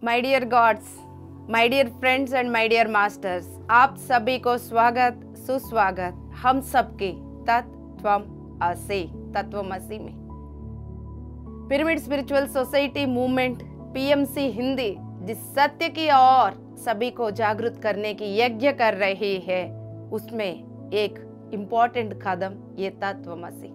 My dear gods, my dear friends and my dear masters, आप सभी को स्वागत सुस्वागत हम सबके तत्वमसी में। Pyramid spiritual society movement PMC Hindi जिस सत्य की ओर सभी को जागरूक करने की यज्ञ कर रही है, उसमें एक इम्पोर्टेंट कदम ये तत्वमसी।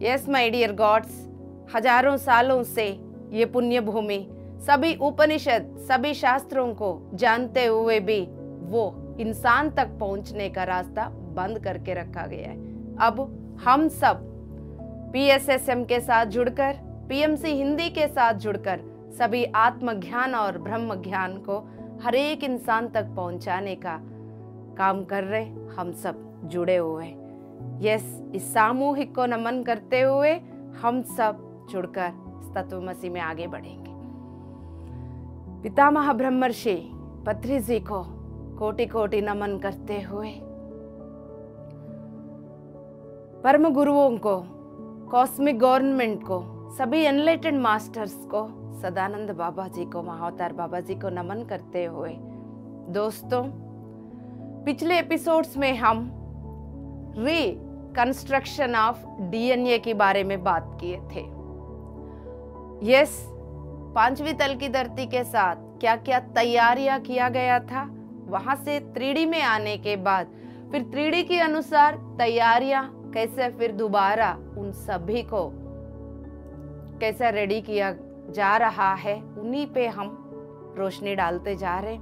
यस माय डियर गॉड्स, हजारों सालों से ये पुण्य भूमि सभी उपनिषद सभी शास्त्रों को जानते हुए भी वो इंसान तक पहुंचने का रास्ता बंद करके रखा गया है। अब हम सब पीएसएसएम के साथ जुड़कर, पीएमसी हिंदी के साथ जुड़कर सभी आत्मज्ञान और ब्रह्म ज्ञान को हर एक इंसान तक पहुंचाने का काम कर रहे, हम सब जुड़े हुए हैं। यस, इस सामूहिक को नमन करते हुए हम सब जुड़कर तत्वमसी में आगे बढ़ेंगे। पितामह ब्रह्मर्षि पत्री जी को कोटि कोटि नमन करते हुए, परम गुरुओं को, कॉस्मिक गवर्नमेंट को, सभी एनलाइटेंड मास्टर्स को, सदानंद बाबा जी को, महाअवतार बाबा जी को नमन करते हुए, दोस्तों पिछले एपिसोड्स में हम रिकंस्ट्रक्शन ऑफ डीएनए के बारे में बात किए थे। यस, पांचवी तल की धरती के साथ क्या क्या तैयारियां किया गया था, वहां से 3D में आने के बाद फिर 3D के अनुसार तैयारियां कैसे फिर दोबारा उन सभी को कैसे रेडी किया जा रहा है, उन्हीं पे हम रोशनी डालते जा रहे।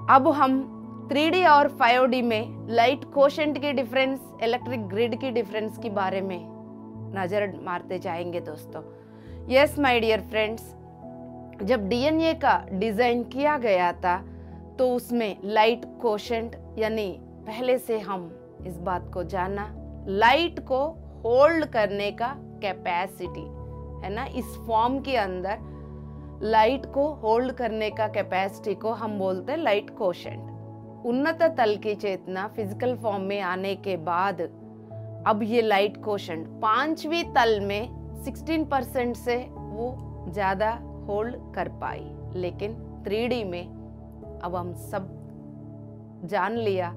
अब हम 3D और 5D में लाइट कोशेंट की डिफरेंस, इलेक्ट्रिक ग्रिड की डिफरेंस के बारे में नजर मारते जाएंगे दोस्तों। यस माय डियर फ्रेंड्स, जब डीएनए का डिजाइन किया गया था तो उसमें लाइट कोशेंट, यानी पहले से हम इस बात को जाना, लाइट को होल्ड करने का कैपेसिटी है ना, इस फॉर्म के अंदर लाइट को होल्ड करने का कैपेसिटी को हम बोलते हैं लाइट कोशेंट। उन्नत तल की चेतना फिजिकल फॉर्म में आने के बाद अब ये लाइट कोशेंट पांचवी तल में 16% से वो ज्यादा होल्ड कर पाई, लेकिन 3D में अब हम सब जान लिया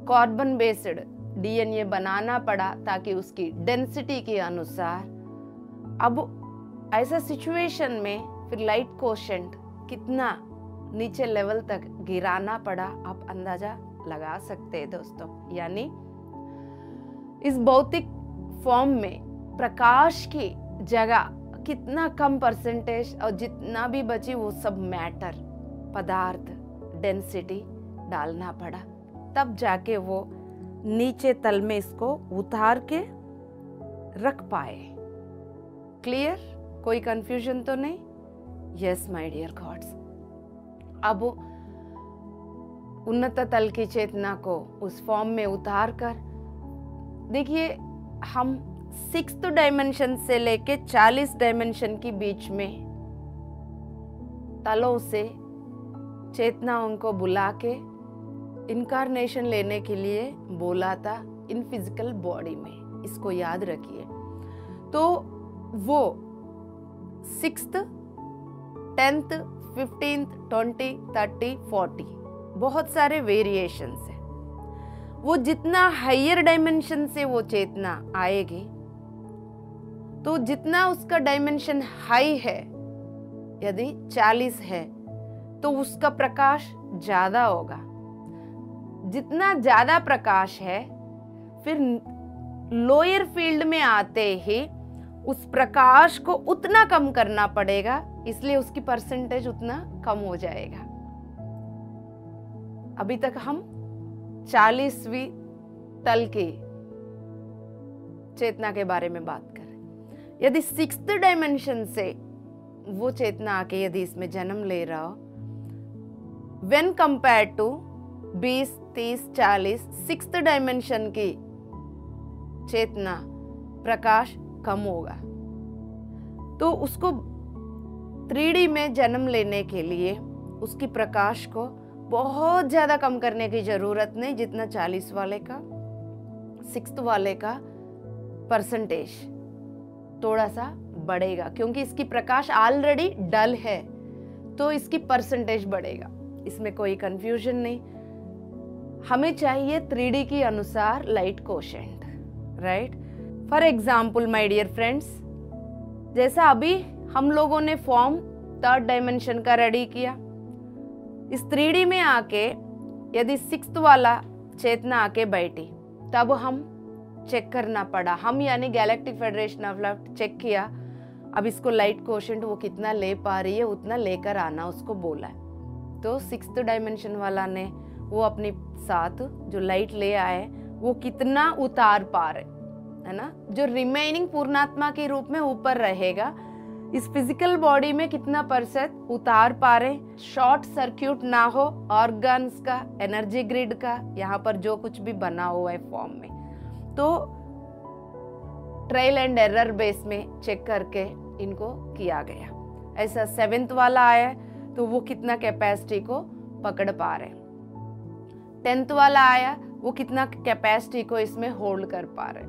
कार्बन बेस्ड डीएनए बनाना पड़ा ताकि उसकी डेंसिटी के अनुसार अब ऐसा सिचुएशन में फिर लाइट कोशेंट कितना नीचे लेवल तक गिराना पड़ा, आप अंदाजा लगा सकते हैं दोस्तों। यानी इस भौतिक फॉर्म में प्रकाश की जगह कितना कम परसेंटेज और जितना भी बची वो सब मैटर, पदार्थ, डेंसिटी डालना पड़ा, तब जाके वो नीचे तल में इसको उतार के रख पाए। क्लियर? कोई कंफ्यूजन तो नहीं? यस माय डियर गॉड्स, अब उन्नत तल की चेतना को उस फॉर्म में उतार कर देखिए, हम 6th डायमेंशन से लेके 40 डायमेंशन के बीच में तलों से चेतनाओं को बुला के इनकारनेशन लेने के लिए बोला था इन फिजिकल बॉडी में। इसको याद रखिए। तो वो 6th, 10th, 15th, 20, 30, 40 बहुत सारे वेरिएशंस है। वो जितना हायर डायमेंशन से वो चेतना आएगी तो जितना उसका डायमेंशन हाई है, यदि 40 है तो उसका प्रकाश ज्यादा होगा। जितना ज्यादा प्रकाश है, फिर लोअर फील्ड में आते ही उस प्रकाश को उतना कम करना पड़ेगा, इसलिए उसकी परसेंटेज उतना कम हो जाएगा। अभी तक हम 40वीं तल की चेतना के बारे में बात कर रहे हैं। यदि 6th डायमेंशन से वो चेतना आके यदि इसमें जन्म ले रहा हो, when compare to 20, 30, 40 6th dimension की चेतना प्रकाश कम होगा। तो उसको 3D में जन्म लेने के लिए उसकी प्रकाश को बहुत ज्यादा कम करने की जरूरत नहीं, जितना 40 वाले का 6th वाले का परसेंटेज थोड़ा सा बढ़ेगा, क्योंकि इसकी प्रकाश ऑलरेडी डल है। तो इसकी परसेंटेज बढ़ेगा, इसमें कोई कंफ्यूजन नहीं। हमें चाहिए 3D के अनुसार light quotient, right. For example my dear friends, जैसा अभी हम लोगों ने फॉर्म 3rd डायमेंशन का रेडी किया, इस 3D में आके यदि 6th वाला चेतना आके बैठी, तब हम चेक करना पड़ा, हम यानी galactic federation of love check किया। अब इसको लाइट कोशेंट वो कितना ले पा रही है उतना लेकर आना उसको बोला है। तो 6th डायमेंशन वाला ने वो अपने साथ जो लाइट ले आए वो कितना उतार पा रहे, है ना। जो रिमेनिंग पूर्णात्मा के रूप में ऊपर रहेगा, इस फिजिकल बॉडी में कितना % उतार पा रहे, शॉर्ट सर्क्यूट ना हो ऑर्गन्स का, एनर्जी ग्रिड का, यहाँ पर जो कुछ भी बना हुआ है फॉर्म में। तो ट्रायल एंड एरर बेस में चेक करके इनको किया गया। ऐसा 7th वाला आया तो वो कितना कैपेसिटी को पकड़ पा रहे, 10th वाला आया वो कितना कैपेसिटी को इसमें होल्ड कर पा रहे,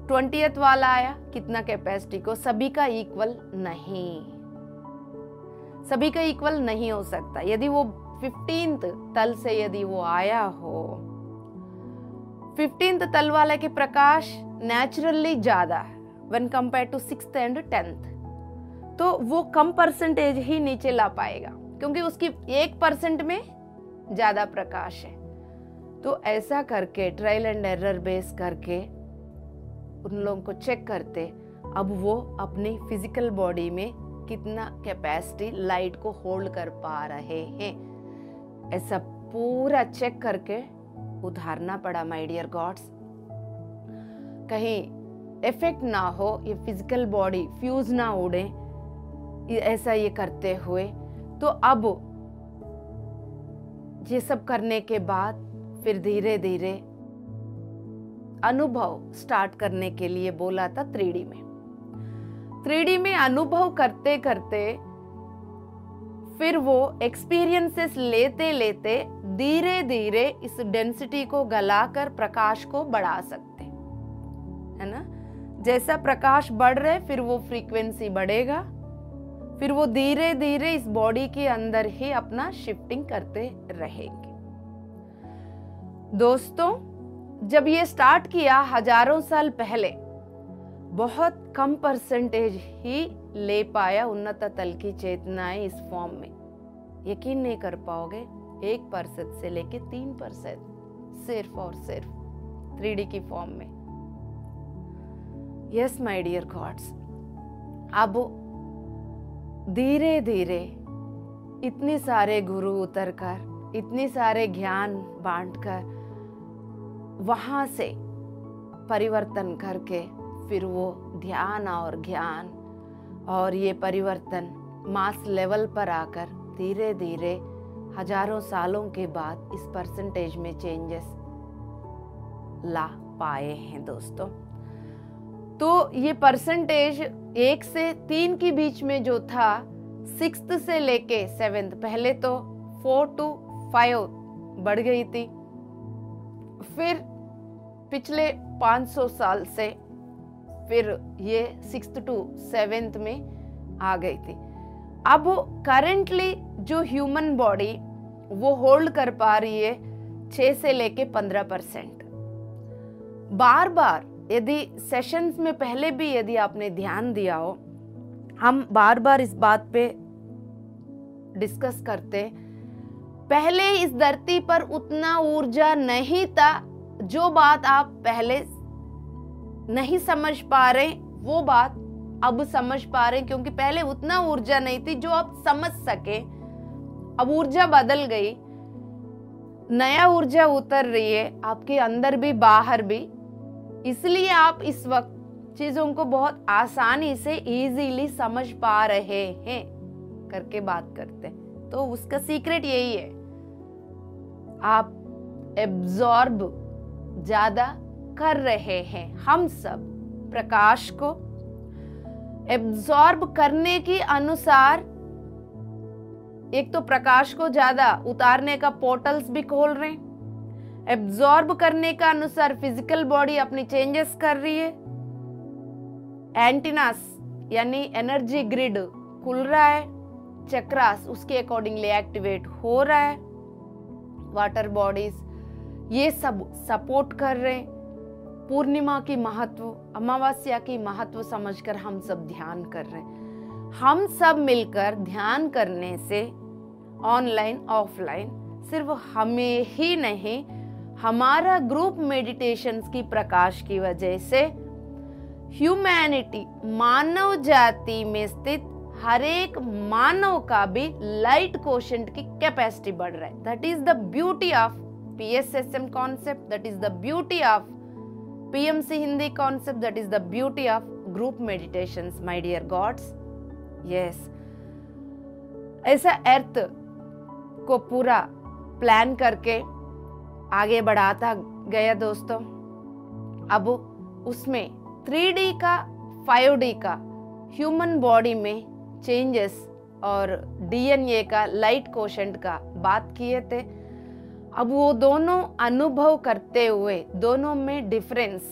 20th वाला आया कितना कैपेसिटी को। सभी का इक्वल नहीं, सभी का इक्वल नहीं हो सकता। यदि वो 15th तल से यदि वो आया हो, 15th तल वाले के प्रकाश नेचुरली ज्यादा है when compare to 6th and 10th, तो वो कम परसेंटेज ही नीचे ला पाएगा क्योंकि उसकी 1% में ज्यादा प्रकाश है। तो ऐसा करके ट्रायल एंड एरर बेस करके उन लोगों को चेक करते, अब वो अपनी फिजिकल बॉडी में कितना कैपेसिटी लाइट को होल्ड कर पा रहे हैं, ऐसा पूरा चेक करके उधारना पड़ा माय डियर गॉड्स। कहीं इफेक्ट ना हो, ये फिजिकल बॉडी फ्यूज ना उड़े, ऐसा ये करते हुए। तो अब ये सब करने के बाद फिर धीरे धीरे अनुभव स्टार्ट करने के लिए बोला था 3D में। 3D में अनुभव करते करते फिर वो एक्सपीरियंसेस लेते लेते धीरे धीरे इस डेंसिटी को गलाकर प्रकाश को बढ़ा सकते, है ना। जैसा प्रकाश बढ़ रहे फिर वो फ्रीक्वेंसी बढ़ेगा, फिर वो धीरे धीरे इस बॉडी के अंदर ही अपना शिफ्टिंग करते रहेंगे। दोस्तों, जब ये स्टार्ट किया हजारों साल पहले, बहुत कम परसेंटेज ही ले पाया उन्नत तल की चेतनाएं इस फॉर्म में। यकीन नहीं कर पाओगे, 1% से लेके 3% सिर्फ और सिर्फ 3D की फॉर्म में। यस माय डियर गॉड्स, अब धीरे धीरे इतने सारे गुरु उतरकर, इतने सारे ज्ञान बांटकर वहां से परिवर्तन करके फिर वो ध्यान और ज्ञान और ये परिवर्तन मास लेवल पर आकर धीरे धीरे हजारों सालों के बाद इस परसेंटेज में चेंजेस ला पाए हैं दोस्तों। तो ये परसेंटेज 1 से 3 के बीच में जो था, 6th से लेके 7th, पहले तो 4 to 5 बढ़ गई थी, फिर पिछले 500 साल से फिर ये 6th to 7th में आ गई थी। अब करेंटली जो ह्यूमन बॉडी वो होल्ड कर पा रही है 6 से लेके 15%। बार बार यदि सेशंस में पहले भी यदि आपने ध्यान दिया हो, हम बार बार इस बात पे डिस्कस करते, पहले इस धरती पर उतना ऊर्जा नहीं था। जो बात आप पहले नहीं समझ पा रहे वो बात अब समझ पा रहे, क्योंकि पहले उतना ऊर्जा नहीं थी जो आप समझ सके। अब ऊर्जा बदल गई, नया ऊर्जा उतर रही है आपके अंदर भी बाहर भी, इसलिए आप इस वक्त चीजों को बहुत आसानी से इजीली समझ पा रहे हैं करके बात करते हैं। तो उसका सीक्रेट यही है, आप एब्जॉर्ब ज्यादा कर रहे हैं। हम सब प्रकाश को एब्जॉर्ब करने के अनुसार एक तो प्रकाश को ज्यादा उतारने का पोर्टल्स भी खोल रहे हैं, एब्जॉर्ब करने का अनुसार फिजिकल बॉडी अपनी चेंजेस कर रही है, एंटीनास यानी एनर्जी ग्रिड खुल रहा है, चक्रास उसके अकॉर्डिंगली एक्टिवेट हो रहा है। वाटर बॉडीज ये सब सपोर्ट कर रहे हैं। पूर्णिमा की महत्व, अमावस्या की महत्व समझकर हम सब ध्यान कर रहे हैं। हम सब मिलकर ध्यान करने से ऑनलाइन ऑफलाइन सिर्फ हमें ही नहीं, हमारा ग्रुप मेडिटेशंस की प्रकाश की वजह से ह्यूमैनिटी, मानव जाति में स्थित हर एक मानव का भी लाइट कोशेंट की कैपेसिटी बढ़ रहा है। That is the beauty of PSSM concept, that is the beauty of PMC Hindi concept, that is the beauty of group meditations my dear gods. Yes, ऐसा अर्थ को पूरा प्लान करके आगे बढ़ाता गया दोस्तों। अब उसमें 3D का 5D का ह्यूमन बॉडी में चेंजेस और DNA का लाइट कोशेंट का बात किए थे। अब वो दोनों अनुभव करते हुए दोनों में डिफरेंस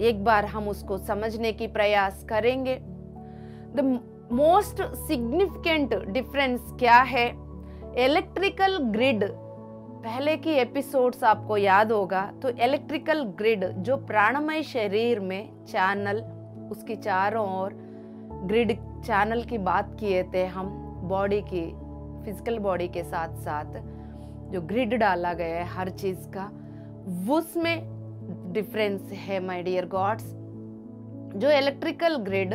एक बार हम उसको समझने की प्रयास करेंगे। द मोस्ट सिग्निफिकेंट डिफरेंस क्या है? इलेक्ट्रिकल ग्रिड, पहले की एपिसोड्स आपको याद होगा तो इलेक्ट्रिकल ग्रिड जो प्राणमय शरीर में चैनल, उसकी चारों ओर ग्रिड चैनल की बात किए थे हम। बॉडी की, फिजिकल बॉडी के साथ साथ जो ग्रिड डाला गया है हर चीज का, उसमें डिफरेंस है माय डियर गॉड्स। जो इलेक्ट्रिकल ग्रिड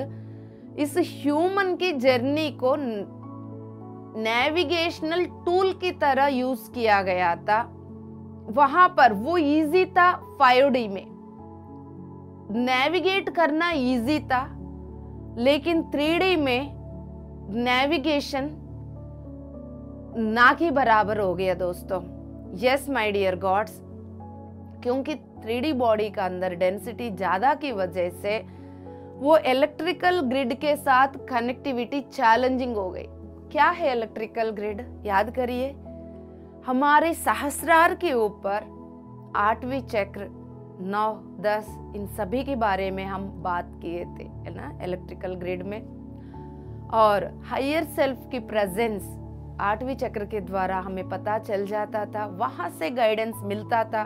इस ह्यूमन की जर्नी को नेविगेशनल टूल की तरह यूज किया गया था, वहां पर वो इजी था। 5D में नेविगेट करना इजी था, लेकिन 3D में नेविगेशन ना के बराबर हो गया दोस्तों। यस माय डियर गॉड्स, क्योंकि 3D बॉडी का अंदर डेंसिटी ज्यादा की वजह से वो इलेक्ट्रिकल ग्रिड के साथ कनेक्टिविटी चैलेंजिंग हो गई। क्या है इलेक्ट्रिकल ग्रिड? याद करिए, हमारे सहस्रार के ऊपर 8वीं चक्र, 9, 10 इन सभी के बारे में हम बात किए थे, है ना, इलेक्ट्रिकल ग्रिड में। और हायर सेल्फ की प्रेजेंस 8वीं चक्र के द्वारा हमें पता चल जाता था, वहां से गाइडेंस मिलता था।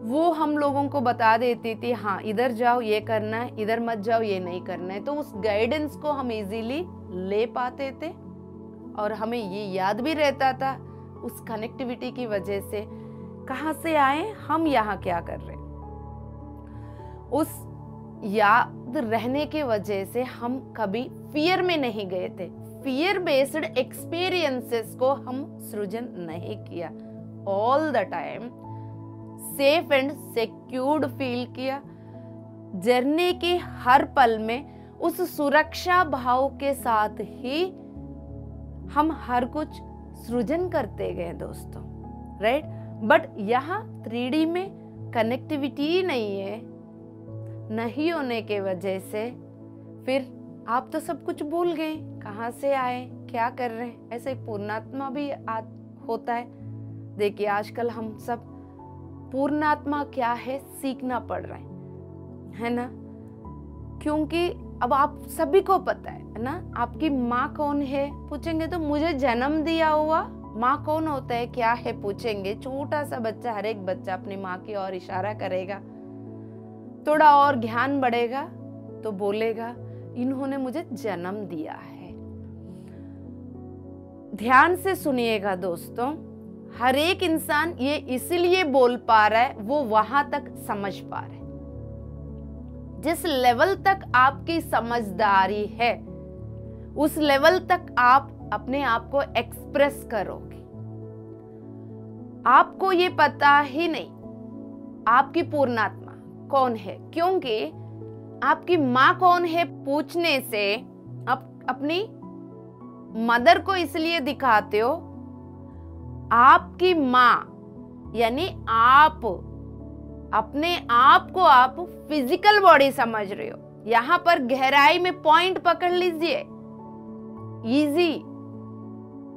वो हम लोगों को बता देती थी, हाँ इधर जाओ ये करना है, इधर मत जाओ ये नहीं करना है। तो उस गाइडेंस को हम इजीली ले पाते थे और हमें ये याद भी रहता था उस कनेक्टिविटी की वजह से, कहां से आए हम, यहाँ क्या कर रहे। उस याद रहने की वजह से हम कभी फियर में नहीं गए थे। फियर बेस्ड एक्सपीरियंसेस को हम सृजन नहीं किया। All the time safe and secured feel किया। जर्नी के हर पल में उस सुरक्षा भाव के साथ ही हम हर कुछ सृजन करते गए दोस्तों, राइट। बट यहाँ 3D में कनेक्टिविटी नहीं है, नहीं होने के वजह से फिर आप तो सब कुछ भूल गए, कहाँ से आए, क्या कर रहे हैं। ऐसे पूर्णात्मा भी होता है। देखिए आजकल हम सब पूर्णात्मा क्या है सीखना पड़ रहा है ना, क्योंकि अब आप सभी को पता है ना, आपकी माँ कौन है पूछेंगे तो मुझे जन्म दिया हुआ माँ कौन होता है, क्या है पूछेंगे, छोटा सा बच्चा, हर एक बच्चा अपनी माँ की ओर इशारा करेगा। थोड़ा और ज्ञान बढ़ेगा तो बोलेगा इन्होंने मुझे जन्म दिया है। ध्यान से सुनिएगा दोस्तों, हर एक इंसान ये इसलिए बोल पा रहा है, वो वहां तक समझ पा रहा है। जिस लेवल तक आपकी समझदारी है उस लेवल तक आप अपने आप को एक्सप्रेस करोगे। आपको ये पता ही नहीं आपकी पूर्णात्मा कौन है, क्योंकि आपकी माँ कौन है पूछने से आप अपनी मदर को इसलिए दिखाते हो, आपकी माँ यानी आप अपने आप को आप फिजिकल बॉडी समझ रहे हो। यहां पर गहराई में पॉइंट पकड़ लीजिए, इजी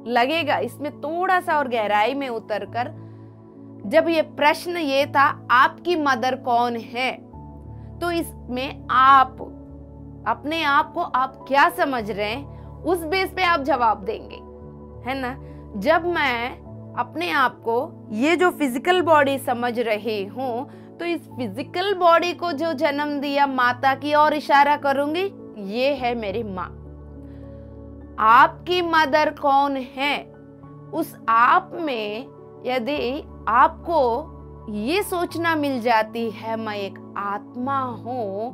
लगेगा। इसमें थोड़ा सा और गहराई में उतरकर जब ये प्रश्न ये था आपकी मदर कौन है, तो इसमें आप अपने आप को आप क्या समझ रहे हैं उस बेस पे आप जवाब देंगे, है ना। जब मैं अपने आप को ये जो फिजिकल बॉडी समझ रही हूँ, तो इस फिजिकल बॉडी को जो जन्म दिया माता की ओर इशारा करूंगी, ये है मेरी माँ। आपकी मदर कौन है? उस आप में यदि आपको ये सोचना मिल जाती है मैं एक आत्मा हूं,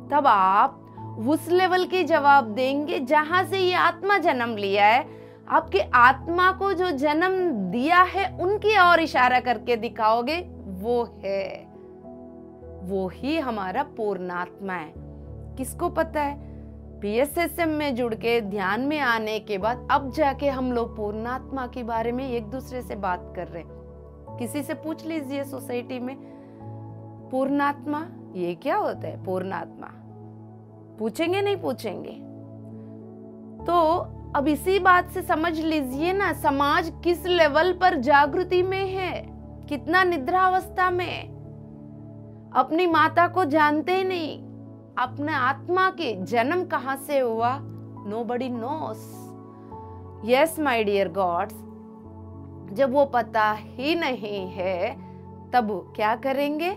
तब आप उस लेवल के जवाब देंगे जहां से ये आत्मा जन्म लिया है। आपके आत्मा को जो जन्म दिया है उनकी ओर इशारा करके दिखाओगे, वो ही हमारा पूर्णात्मा है। किसको पता है? PSSM में जुड़ के ध्यान में आने के बाद अब जाके हम लोग पूर्णात्मा के बारे में एक दूसरे से बात कर रहे हैं। किसी से पूछ लीजिए सोसाइटी में, पूर्णात्मा ये क्या होता है? पूर्णात्मा पूछेंगे? नहीं पूछेंगे। तो अब इसी बात से समझ लीजिए ना, समाज किस लेवल पर जागृति में है, कितना निद्रावस्था में। अपनी माता को जानते ही नहीं, अपने आत्मा के जन्म कहां से हुआ, nobody knows। Yes my dear gods, जब वो पता ही नहीं है तब क्या करेंगे?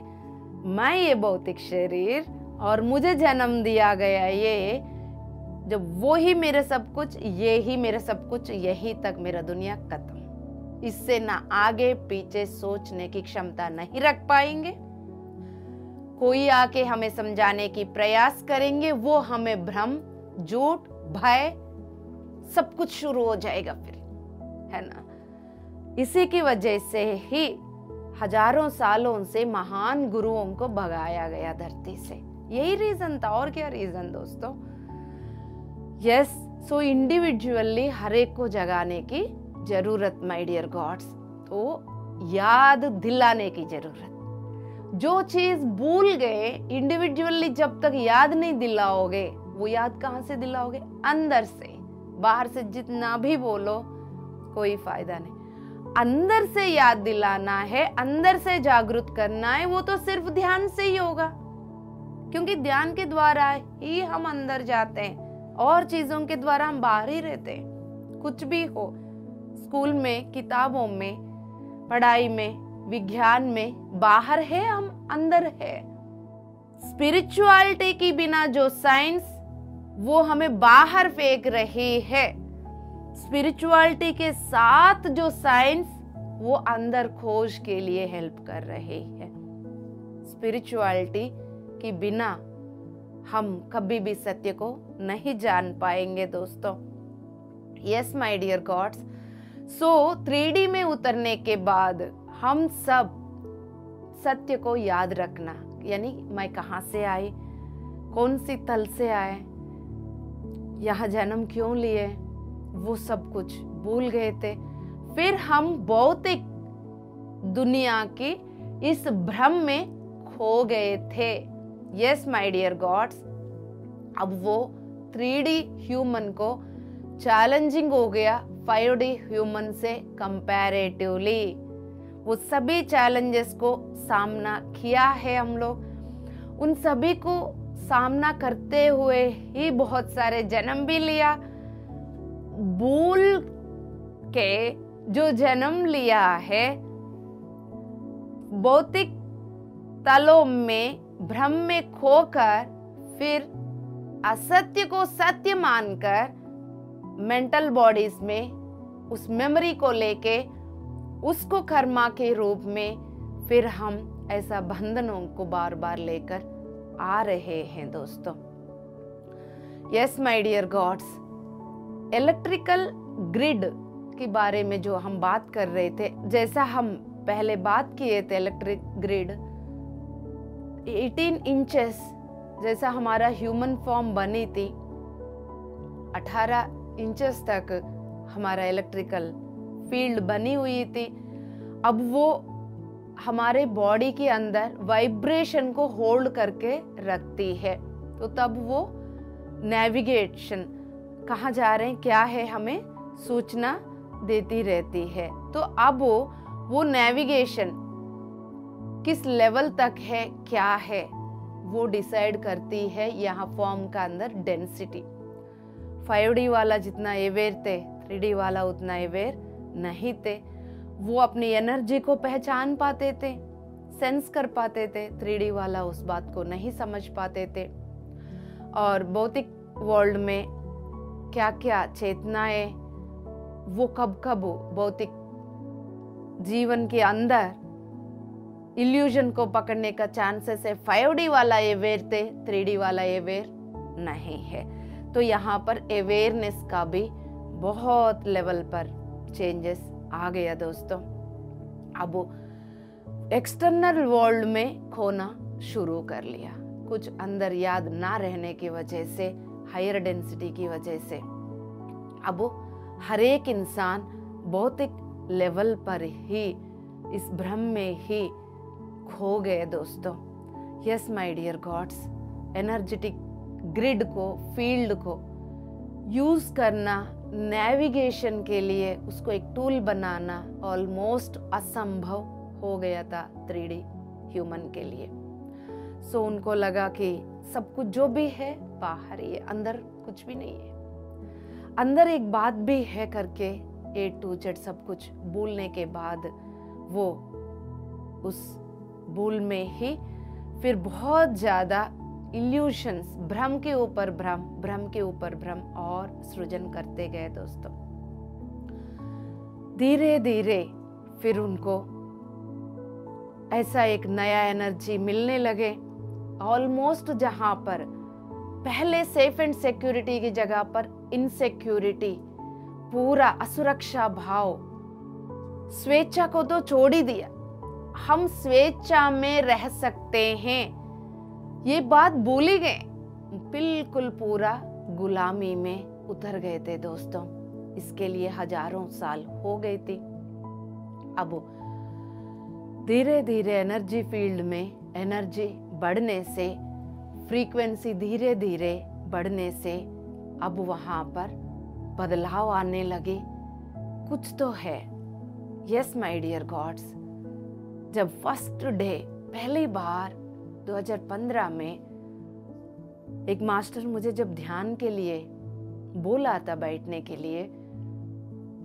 मैं ये भौतिक शरीर और मुझे जन्म दिया गया ये, जब वो ही मेरे सब कुछ, ये ही मेरे सब कुछ, यही तक मेरा दुनिया खत्म। इससे ना आगे पीछे सोचने की क्षमता नहीं रख पाएंगे। कोई आके हमें समझाने की प्रयास करेंगे, वो हमें भ्रम, झूठ, भय सब कुछ शुरू हो जाएगा फिर, है ना। इसी की वजह से ही हजारों सालों से महान गुरुओं को भगाया गया धरती से। यही रीजन था, और क्या रीजन दोस्तों। यस, सो इंडिविजुअली हर एक को जगाने की जरूरत माय डियर गॉड्स, तो याद दिलाने की जरूरत। जो चीज भूल गए इंडिविजुअली, जब तक याद नहीं दिलाओगे, वो याद कहां से दिलाओगे? अंदर से। बाहर से जितना भी बोलो कोई फायदा नहीं। अंदर से याद दिलाना है, अंदर से जागृत करना है, वो तो सिर्फ ध्यान से ही होगा, क्योंकि ध्यान के द्वारा ही हम अंदर जाते हैं, और चीजों के द्वारा हम बाहर ही रहते हैं। कुछ भी हो, स्कूल में, किताबों में, पढ़ाई में, विज्ञान में, बाहर है, हम अंदर है। स्पिरिचुअलिटी की बिना जो साइंस, वो हमें बाहर फेंक रही है। स्पिरिचुअलिटी के साथ जो साइंस, वो अंदर खोज के लिए हेल्प कर रही है। स्पिरिचुअलिटी के बिना हम कभी भी सत्य को नहीं जान पाएंगे दोस्तों। Yes my dear gods, so 3D में उतरने के बाद हम सब सत्य को याद रखना, यानी मैं कहां से आई, कौन सी तल से आए, यहाँ जन्म क्यों लिए, वो सब कुछ भूल गए थे। फिर हम भौतिक दुनिया की इस भ्रम में खो गए थे। यस माय डियर गॉड्स, अब वो 3D ह्यूमन को चैलेंजिंग हो गया 5D ह्यूमन से कंपैरेटिवली। वो सभी चैलेंजेस को सामना किया है हम लोग। उन सभी को सामना करते हुए ही बहुत सारे जन्म भी लिया। भूल के जो जन्म लिया है, भौतिक तलों में भ्रम में खोकर, फिर असत्य को सत्य मानकर मेंटल बॉडीज में उस मेमोरी को लेके उसको कर्मा के रूप में फिर हम ऐसा बंधनों को बार बार लेकर आ रहे हैं दोस्तों। Yes my dear gods, electrical grid के बारे में जो हम बात कर रहे थे, जैसा हम पहले बात किए थे, इलेक्ट्रिक ग्रिड 18 इंचेस जैसा हमारा ह्यूमन फॉर्म बनी थी, 18 इंचेस तक हमारा इलेक्ट्रिकल फील्ड बनी हुई थी। अब वो हमारे बॉडी के अंदर वाइब्रेशन को होल्ड करके रखती है, तो तब वो नेविगेशन कहाँ जा रहे हैं, क्या है, हमें सूचना देती रहती है। तो अब वो नेविगेशन किस लेवल तक है, क्या है, वो डिसाइड करती है यहाँ फॉर्म का अंदर डेंसिटी। 5D वाला जितना अवेयर थे 3D वाला उतना अवेयर नहीं थे। वो अपनी एनर्जी को पहचान पाते थे, सेंस कर पाते थे, 3D वाला उस बात को नहीं समझ पाते थे। और भौतिक वर्ल्ड में क्या क्या चेतनाएं वो कब कब भौतिक जीवन के अंदर इल्यूजन को पकड़ने का चांसेस है। 5D वाला अवेयर थे, 3D वाला अवेयर नहीं है। तो यहाँ पर अवेयरनेस का भी बहुत लेवल पर चेंजेस आ गया दोस्तों। अब एक्सटर्नल वर्ल्ड में खोना शुरू कर लिया, कुछ अंदर याद ना रहने की वजह से, हायर डेंसिटी की वजह से। अब हर एक इंसान भौतिक लेवल पर ही इस भ्रम में ही खो गए दोस्तों। Yes my dear gods, energetic grid को, फील्ड को यूज करना, नेविगेशन के लिए उसको एक टूल बनाना ऑलमोस्ट असंभव हो गया था 3D ह्यूमन के लिए। सो उनको लगा कि सब कुछ जो भी है बाहर ही है, अंदर कुछ भी नहीं है, अंदर एक बात भी है करके A to Z सब कुछ भूलने के बाद वो उस भूल में ही फिर बहुत ज्यादा इल्यूशंस, भ्रम के ऊपर भ्रम, भ्रम के ऊपर भ्रम और सृजन करते गए दोस्तों। धीरे धीरे फिर उनको ऐसा एक नया एनर्जी मिलने लगे। ऑलमोस्ट जहां पर पहले सेफ एंड सिक्योरिटी की जगह पर इनसिक्योरिटी, पूरा असुरक्षा भाव, स्वेच्छा को तो छोड़ ही दिया, हम स्वेच्छा में रह सकते हैं ये बात भूल गए, बिल्कुल पूरा गुलामी में उतर गए थे दोस्तों। इसके लिए हजारों साल हो गए थे। अब धीरे धीरे एनर्जी फील्ड में एनर्जी बढ़ने से, फ्रीक्वेंसी धीरे धीरे बढ़ने से अब वहां पर बदलाव आने लगे। कुछ तो है। यस माय डियर गॉड्स, जब फर्स्ट डे पहली बार 2015 में एक मास्टर मुझे जब ध्यान के लिए बोला था बैठने के लिए,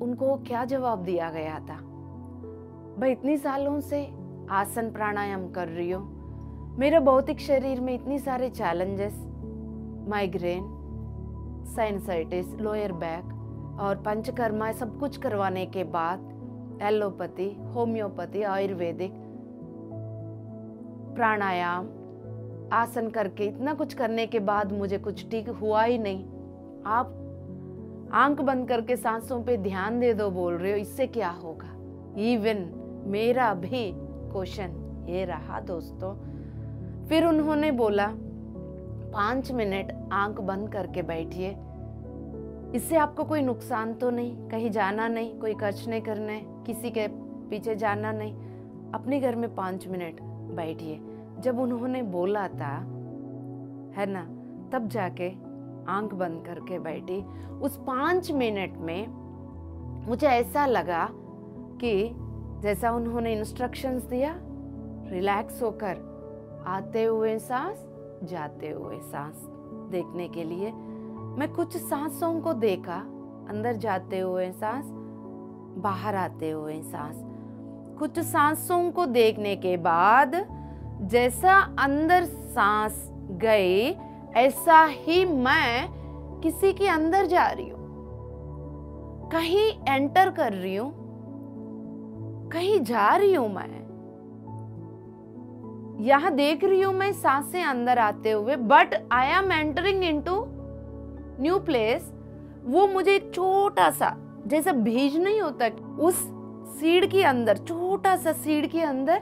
उनको क्या जवाब दिया गया था? भाई इतनी सालों से आसन प्राणायाम कर रही हो, मेरे भौतिक शरीर में इतनी सारे challenges, migraine, sinusitis, lower back और पंचकर्मा सब कुछ करवाने के बाद एलोपैथी, होम्योपैथी, आयुर्वेदिक, प्राणायाम, आसन करके इतना कुछ करने के बाद मुझे कुछ ठीक हुआ ही नहीं। आप आंख बंद करके सांसों पे ध्यान दे दो बोल रहे हो, इससे क्या होगा? इवन मेरा भी क्वेश्चन ये रहा दोस्तों। फिर उन्होंने बोला 5 मिनट आंख बंद करके बैठिए, इससे आपको कोई नुकसान तो नहीं, कहीं जाना नहीं, कोई खर्च नहीं करना है, किसी के पीछे जाना नहीं, अपने घर में 5 मिनट बैठिए। जब उन्होंने बोला था है ना, तब जाके आंख बंद करके बैठी। उस 5 मिनट में मुझे ऐसा लगा कि जैसा उन्होंने इंस्ट्रक्शंस दिया, रिलैक्स होकर आते हुए सांस, जाते हुए सांस देखने के लिए मैं कुछ सांसों को देखा, अंदर जाते हुए सांस, बाहर आते हुए सांस। कुछ सांसों को देखने के बाद जैसा अंदर सांस गई, ऐसा ही मैं किसी के अंदर जा रही हूं, कहीं एंटर कर रही हूं, कहीं जा रही हूं। मैं यहां देख रही हूं मैं सांसें अंदर आते हुए, but I am entering into new place. वो मुझे एक छोटा सा जैसा बीज नहीं होता, उस सीड के अंदर, छोटा सा सीड के अंदर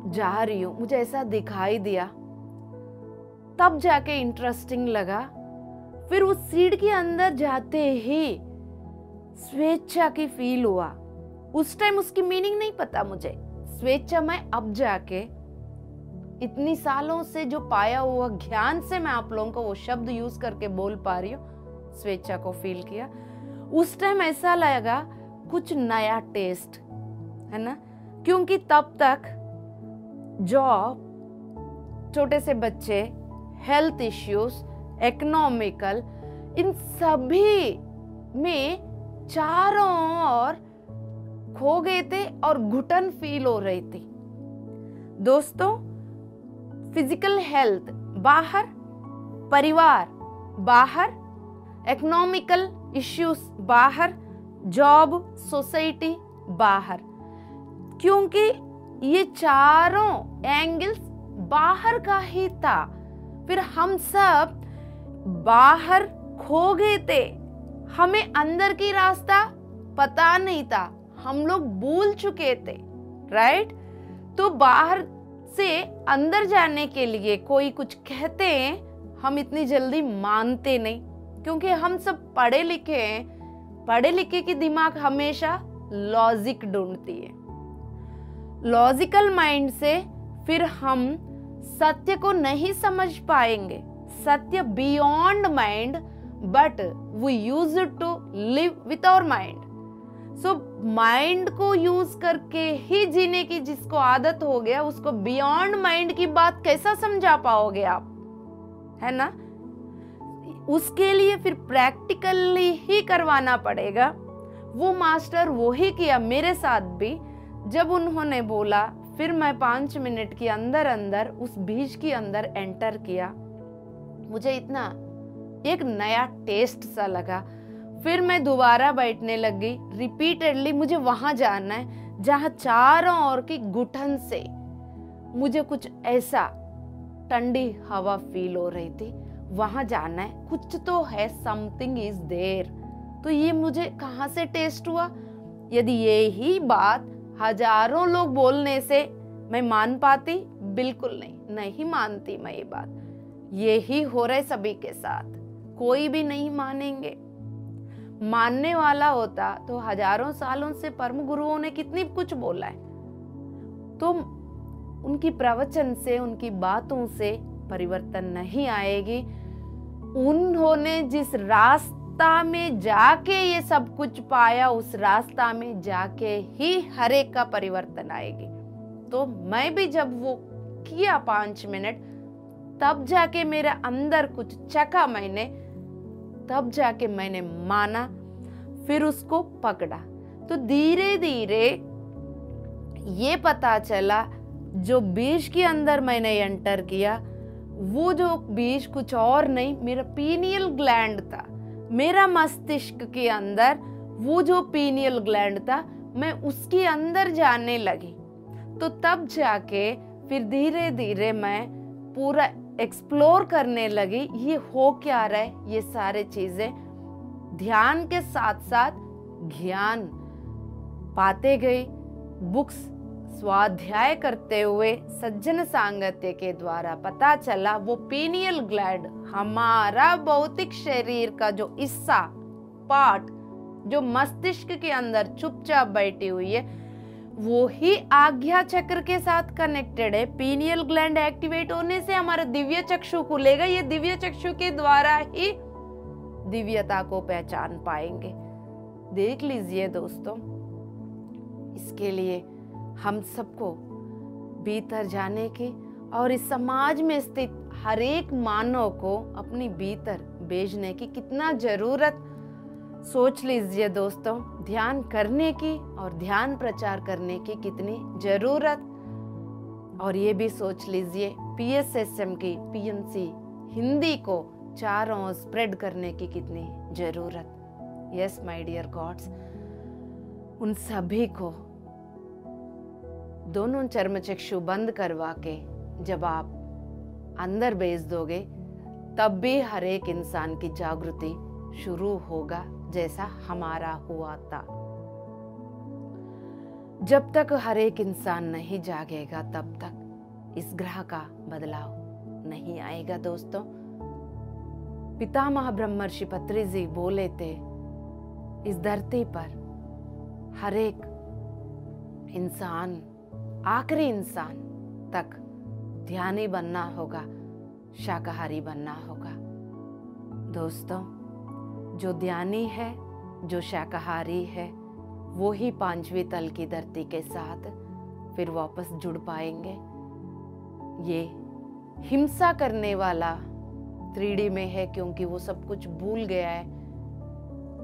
जा रही हूं, मुझे ऐसा दिखाई दिया। तब जाके इंटरेस्टिंग लगा। फिर उस सीड के अंदर जाते ही स्वेच्छा की फील हुआ। उस टाइम उसकी मीनिंग नहीं पता मुझे, स्वेच्छा मैं अब जाके इतनी सालों से जो पाया हुआ ज्ञान से मैं आप लोगों को वो शब्द यूज करके बोल पा रही हूँ। स्वेच्छा को फील किया। उस टाइम ऐसा लगा कुछ नया टेस्ट, है ना, क्योंकि तब तक जॉब, छोटे से बच्चे, हेल्थ इश्यूज, इकोनॉमिकल, इन सभी में चारों ओर खो गए थे और घुटन फील हो रही थी। दोस्तों, फिजिकल हेल्थ बाहर, परिवार बाहर, इकोनॉमिकल इश्यूज बाहर, जॉब, सोसाइटी बाहर, क्योंकि ये चारों एंगल्स बाहर का ही था। फिर हम सब बाहर खो गए थे, हमें अंदर की रास्ता पता नहीं था, हम लोग भूल चुके थे, राइट। तो बाहर से अंदर जाने के लिए कोई कुछ कहते हैं, हम इतनी जल्दी मानते नहीं, क्योंकि हम सब पढ़े लिखे हैं। पढ़े लिखे की दिमाग हमेशा लॉजिक ढूंढती है। लॉजिकल माइंड से फिर हम सत्य को नहीं समझ पाएंगे। सत्य beyond mind, but we use to live with our mind. So mind को यूज करके ही जीने की जिसको आदत हो गया, उसको बियॉन्ड माइंड की बात कैसा समझा पाओगे आप, है ना। उसके लिए फिर प्रैक्टिकली ही करवाना पड़ेगा। वो मास्टर वो ही किया मेरे साथ भी। जब उन्होंने बोला, फिर मैं 5 मिनट के अंदर अंदर उस बीज के अंदर एंटर किया। मुझे इतना एक नया टेस्ट सा लगा। फिर मैं दोबारा बैठने लगी। रिपीटेडली मुझे वहां जाना है जहां चारों ओर की घुटन से मुझे कुछ ऐसा ठंडी हवा फील हो रही थी। वहां जाना है, कुछ तो है, समथिंग इज देयर। तो ये मुझे कहां से टेस्ट हुआ? यदि यही बात हजारों लोग बोलने से मैं मान पाती? बिल्कुल नहीं मानती मैं ये बात। यही हो रहा है सभी के साथ, कोई भी नहीं मानेंगे। मानने वाला होता तो हजारों सालों से परम गुरुओं ने कितनी कुछ बोला है। तो उनकी प्रवचन से, उनकी बातों से परिवर्तन नहीं आएगी। उन्होंने जिस रास्ता में जाके ये सब कुछ पाया, उस रास्ता में जाके ही हर एक का परिवर्तन आएगी। तो मैं भी जब वो किया 5 मिनट, तब जाके मेरे अंदर कुछ चखा मैंने, तब जाके मैंने माना, फिर उसको पकड़ा। तो धीरे धीरे ये पता चला, जो बीज के अंदर मैंने एंटर किया, वो जो बीज कुछ और नहीं, मेरा पीनियल ग्लैंड था। मेरा मस्तिष्क के अंदर वो जो पीनियल ग्लैंड था, मैं उसके अंदर जाने लगी। तो तब जाके फिर धीरे धीरे मैं पूरा एक्सप्लोर करने लगी, ये हो क्या रहा है। ये सारे चीजें ध्यान के साथ साथ ज्ञान पाते गई। बुक्स स्वाध्याय करते हुए, सज्जन सांगत्य के द्वारा पता चला, वो पीनियल ग्लैंड हमारा भौतिक शरीर का जो हिस्सा, पार्ट, जो मस्तिष्क के अंदर चुपचाप बैठी हुई है, वो ही आज्ञा चक्र के साथ कनेक्टेड है। पीनियल ग्लैंड एक्टिवेट होने से हमारा दिव्य चक्षु खुलेगा। ये दिव्य चक्षु के द्वारा ही दिव्यता को पहचान पाएंगे। देख लीजिए दोस्तों, इसके लिए हम सबको भीतर जाने की और इस समाज में स्थित हर एक मानव को अपनी भीतर भेजने की कितना जरूरत, सोच लीजिए दोस्तों। ध्यान करने की और ध्यान प्रचार करने की कितनी जरूरत, और ये भी सोच लीजिए PSSM की PNC हिंदी को चारों ओर स्प्रेड करने की कितनी जरूरत। यस माय डियर गॉड्स, उन सभी को दोनों चर्मचक्षु बंद करवा के जब आप अंदर भेज दोगे, तब भी हर एक इंसान की जागृति शुरू होगा, जैसा हमारा हुआ था। जब तक हर एक इंसान नहीं जागेगा, तब तक इस ग्रह का बदलाव नहीं आएगा। दोस्तों, पितामह ब्रह्मर्षि पत्री जी बोले थे, इस धरती पर हर एक इंसान, आखिरी इंसान तक ध्यानी बनना होगा, शाकाहारी बनना होगा। दोस्तों, जो ध्यानी है, जो शाकाहारी है, वो ही 5वीं तल की धरती के साथ फिर वापस जुड़ पाएंगे। ये हिंसा करने वाला 3D में है क्योंकि वो सब कुछ भूल गया है।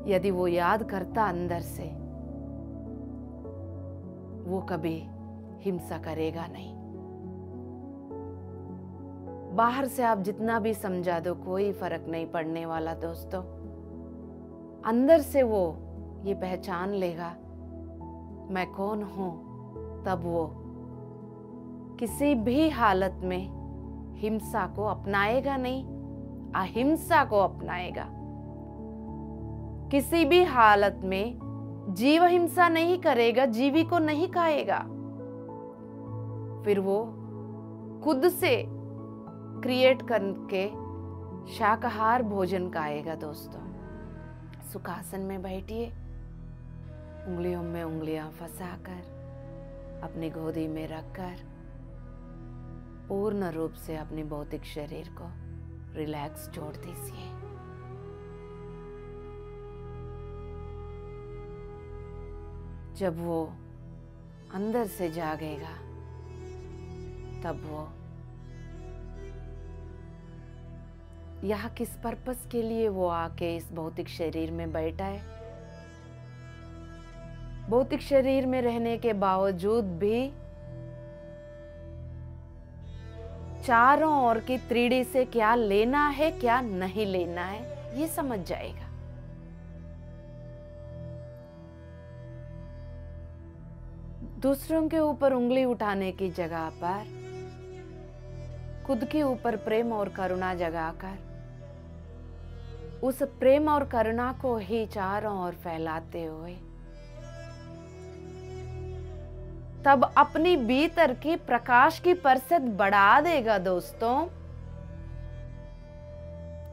यदि वो याद करता अंदर से, वो कभी हिंसा करेगा नहीं। बाहर से आप जितना भी समझा दो, कोई फर्क नहीं पड़ने वाला दोस्तों। अंदर से वो ये पहचान लेगा मैं कौन हूं, तब वो किसी भी हालत में हिंसा को अपनाएगा नहीं, अहिंसा को अपनाएगा। किसी भी हालत में जीव हिंसा नहीं करेगा, जीवी को नहीं खाएगा। फिर वो खुद से क्रिएट करके शाकाहार भोजन खाएगा दोस्तों। सुखासन में बैठिए, उंगलियों में उंगलियां फंसाकर अपनी गोदी में रखकर पूर्ण रूप से अपने भौतिक शरीर को रिलैक्स छोड़ दीजिए। जब वो अंदर से जागेगा, तब वो यहाँ किस पर्पस के लिए वो आके इस भौतिक शरीर में बैठा है। भौतिक शरीर में रहने के बावजूद भी चारों ओर की 3D से क्या लेना है, क्या नहीं लेना है, ये समझ जाएगा। दूसरों के ऊपर उंगली उठाने की जगह पर खुद के ऊपर प्रेम और करुणा जगाकर उस प्रेम और करुणा को ही चारों ओर फैलाते हुए तब अपनी भीतर की प्रकाश की प्रतिशत बढ़ा देगा दोस्तों।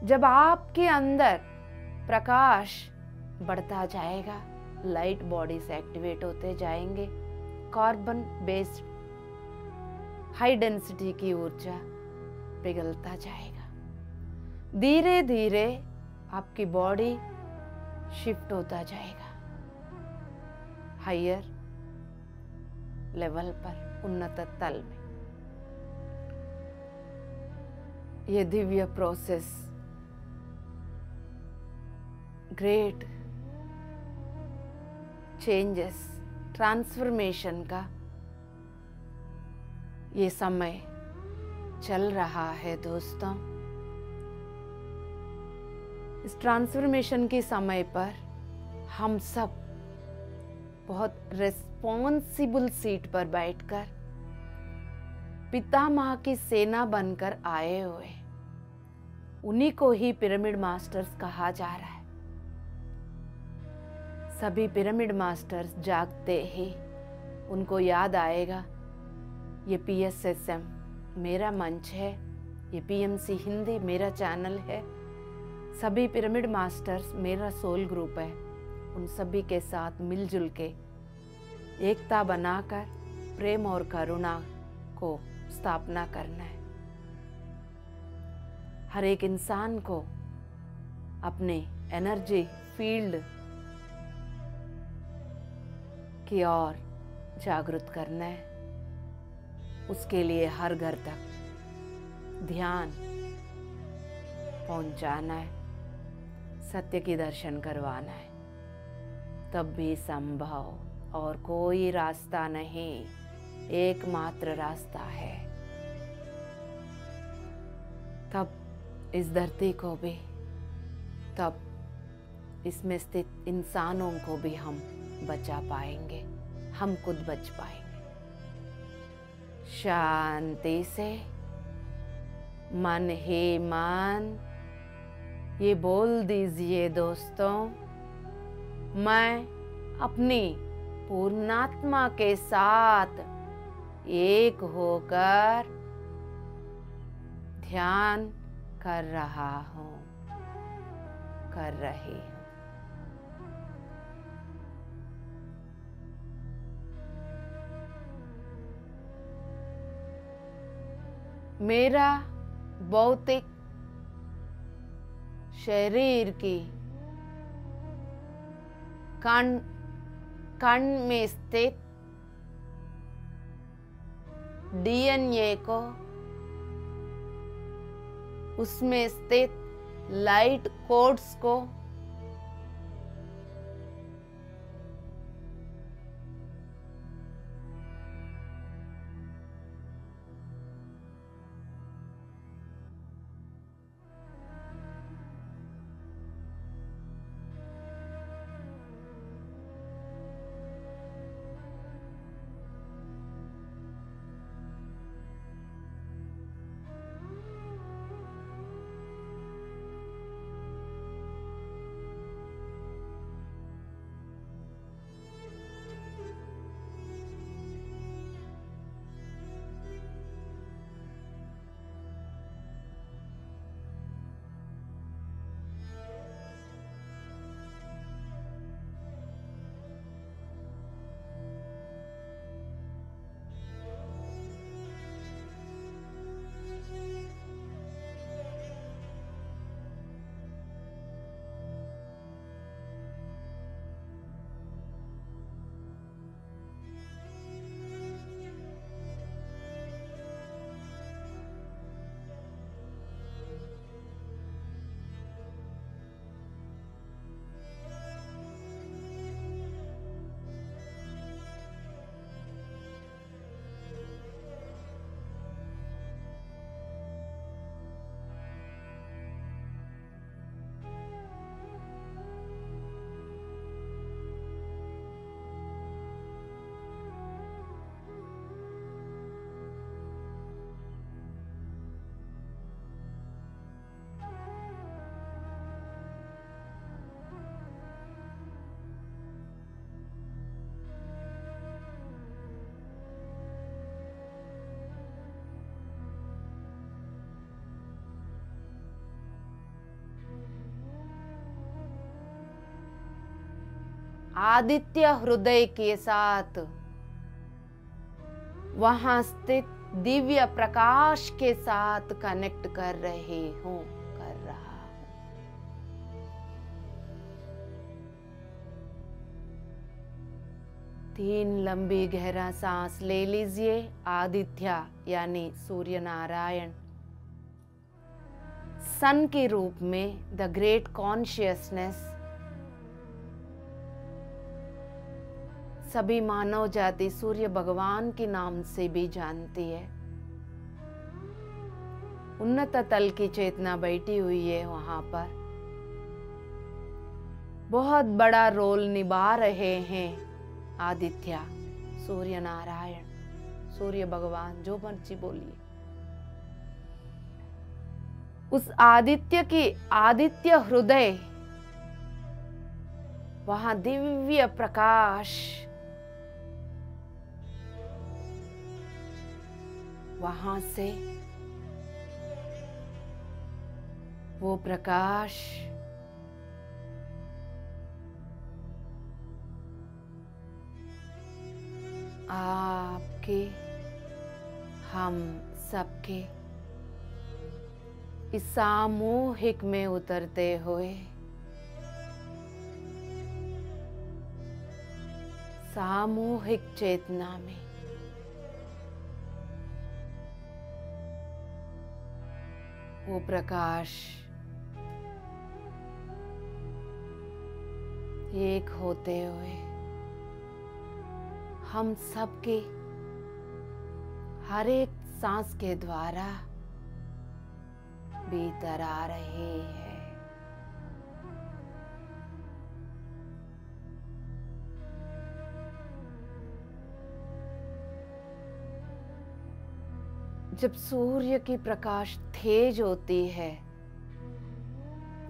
जब आपके अंदर प्रकाश बढ़ता जाएगा, लाइट बॉडी से एक्टिवेट होते जाएंगे, कार्बन बेस्ड हाई डेंसिटी की ऊर्जा पिघलता जाएगा। धीरे धीरे आपकी बॉडी शिफ्ट होता जाएगा हायर लेवल पर, उन्नत तल में। ये Divya process great changes, transformation का ये समय चल रहा है दोस्तों। इस ट्रांसफॉर्मेशन के समय पर हम सब बहुत रिस्पॉन्सिबल सीट पर बैठकर पितामह की सेना बनकर आए हुए, उन्हीं को ही पिरामिड मास्टर्स कहा जा रहा है। सभी पिरामिड मास्टर्स जागते ही उनको याद आएगा, ये PSSM मेरा मंच है, ये PMC हिंदी मेरा चैनल है, सभी पिरामिड मास्टर्स मेरा सोल ग्रुप है। उन सभी के साथ मिलजुल के एकता बनाकर प्रेम और करुणा को स्थापना करना है। हर एक इंसान को अपने एनर्जी फील्ड की ओर जागृत करना है। उसके लिए हर घर तक ध्यान पहुंचाना है, सत्य की दर्शन करवाना है। तब भी संभव और कोई रास्ता नहीं, एकमात्र रास्ता है। तब इस धरती को भी, तब इसमें स्थित इंसानों को भी हम बचा पाएंगे, हम खुद बच पाएंगे। शांति से मन ही मन ये बोल दीजिए दोस्तों, मैं अपनी पूर्णात्मा के साथ एक होकर ध्यान कर रहा हूं, कर रही हूं। मेरा भौतिक शरीर की कण में स्थित DNA को उसमें स्थित लाइट कोड्स को आदित्य हृदय के साथ वहां स्थित दिव्य प्रकाश के साथ कनेक्ट कर रहे हूं, कर रहा हूं। तीन लंबी गहरा सांस ले लीजिए। आदित्य यानी सूर्य नारायण सन के रूप में द ग्रेट कॉन्शियसनेस सभी मानव जाति सूर्य भगवान के नाम से भी जानती है। उन्नत तल की चेतना बैठी हुई है वहां पर, बहुत बड़ा रोल निभा रहे हैं आदित्य, सूर्य नारायण, सूर्य भगवान, जो मर्जी बोलिए। उस आदित्य की आदित्य हृदय, वहां दिव्य प्रकाश, वहां से वो प्रकाश आपके, हम सबके इस सामूहिक में उतरते हुए सामूहिक चेतना में वो प्रकाश एक होते हुए हम सबके हर एक सांस के द्वारा भीतर आ रहे हैं। जब सूर्य की प्रकाश तेज होती है,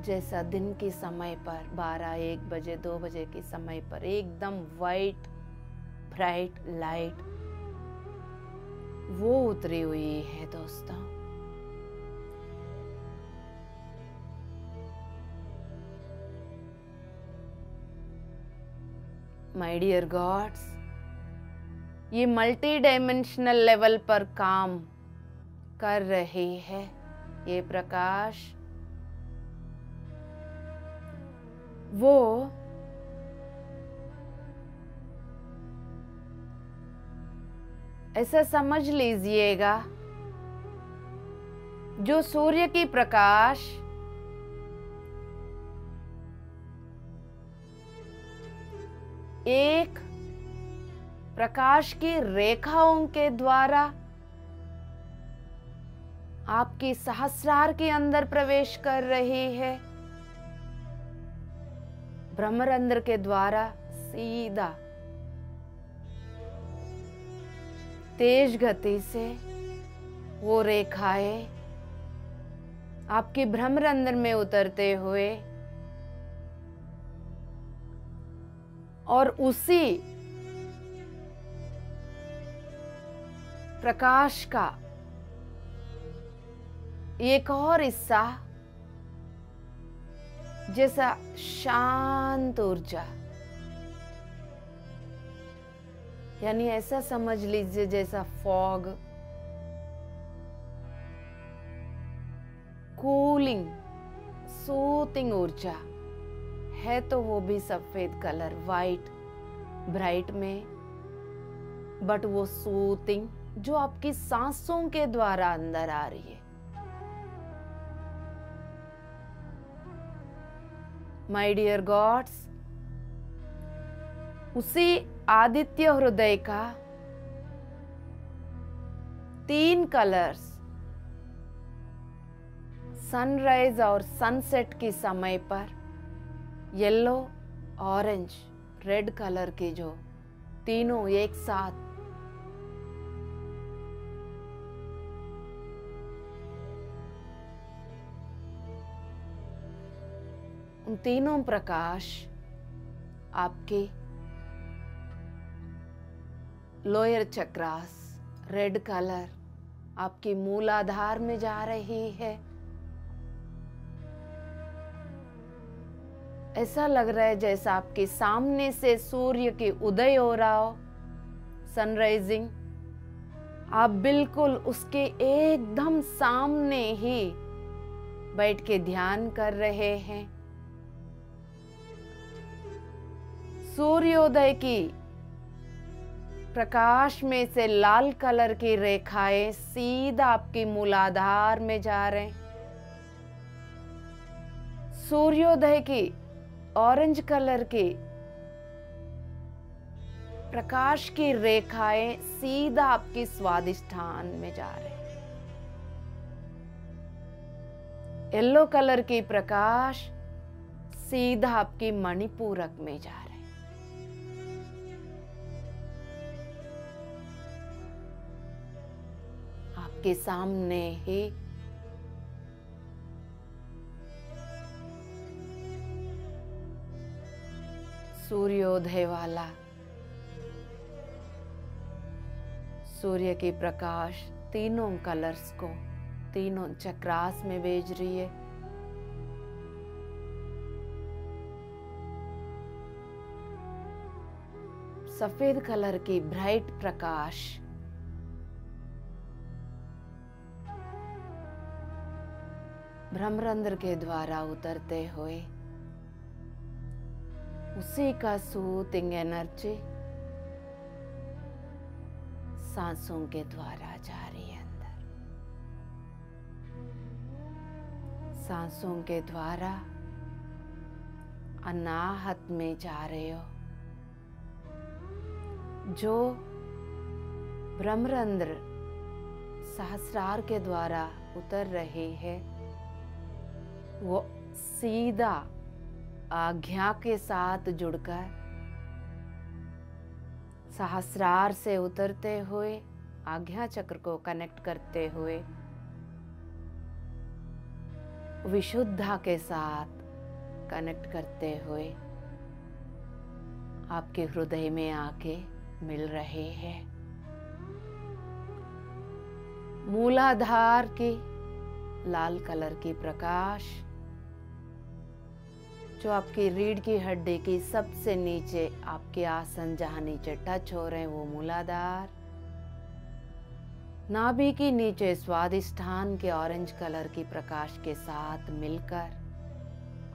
जैसा दिन के समय पर 12, 1 बजे, 2 बजे के समय पर एकदम वाइट ब्राइट लाइट वो उतरी हुई है दोस्तों। माय डियर गॉड्स, ये मल्टी डायमेंशनल लेवल पर काम कर रही है ये प्रकाश। वो ऐसा समझ लीजिएगा जो सूर्य की प्रकाश एक प्रकाश की रेखाओं के द्वारा आपकी सहस्रार के अंदर प्रवेश कर रही है, ब्रह्मरंध्र के द्वारा सीधा तेज गति से वो रेखाएं आपके ब्रह्मरंध्र में उतरते हुए और उसी प्रकाश का एक और हिस्सा जैसा शांत ऊर्जा, यानी ऐसा समझ लीजिए जैसा फॉग, कूलिंग, सूथिंग ऊर्जा है, तो वो भी सफेद कलर, वाइट ब्राइट में, बट वो सूथिंग जो आपकी सांसों के द्वारा अंदर आ रही है। माय डियर गॉड्स, उसी आदित्य हृदय का 3 कलर्स सनराइज और सनसेट के समय पर येलो, ऑरेंज, रेड कलर के जो तीनों एक साथ उन तीनों प्रकाश आपके लोअर चक्रास, रेड कलर आपकी मूलाधार में जा रही है। ऐसा लग रहा है जैसा आपके सामने से सूर्य के उदय हो रहा हो, सनराइजिंग, आप बिल्कुल उसके एकदम सामने ही बैठ के ध्यान कर रहे हैं। सूर्योदय की प्रकाश में से लाल कलर की रेखाएं सीधा आपके मूलाधार में जा रहे हैं। सूर्योदय की ऑरेंज कलर की प्रकाश की रेखाएं सीधा आपकी स्वादिष्ठान में जा रहे हैं। येलो कलर की प्रकाश सीधा आपकी मणिपूरक में जा रहे हैं। आपके सामने ही सूर्योदय वाला सूर्य की प्रकाश तीनों कलर्स को तीनों चक्रास में भेज रही है। सफेद कलर की ब्राइट प्रकाश ब्रह्मरंध्र के द्वारा उतरते हुए उसी का सूथिंग एनर्जी सांसों के द्वारा जा रही है अंदर। सांसों के द्वारा अनाहत में जा रहे हो, जो ब्रह्मरंध्र सहस्रार के द्वारा उतर रही है, वो सीधा आज्ञा के साथ जुड़कर सहस्रार से उतरते हुए आज्ञा चक्र को कनेक्ट करते हुए विशुद्धा के साथ कनेक्ट करते हुए आपके हृदय में आके मिल रहे हैं। मूलाधार की लाल कलर की प्रकाश जो आपकी रीढ़ की हड्डी की सबसे नीचे आपके आसन जहां नीचे टच हो रहे हैं वो मूलाधार, नाभि की नीचे स्वादिष्ठान के ऑरेंज कलर की प्रकाश के साथ मिलकर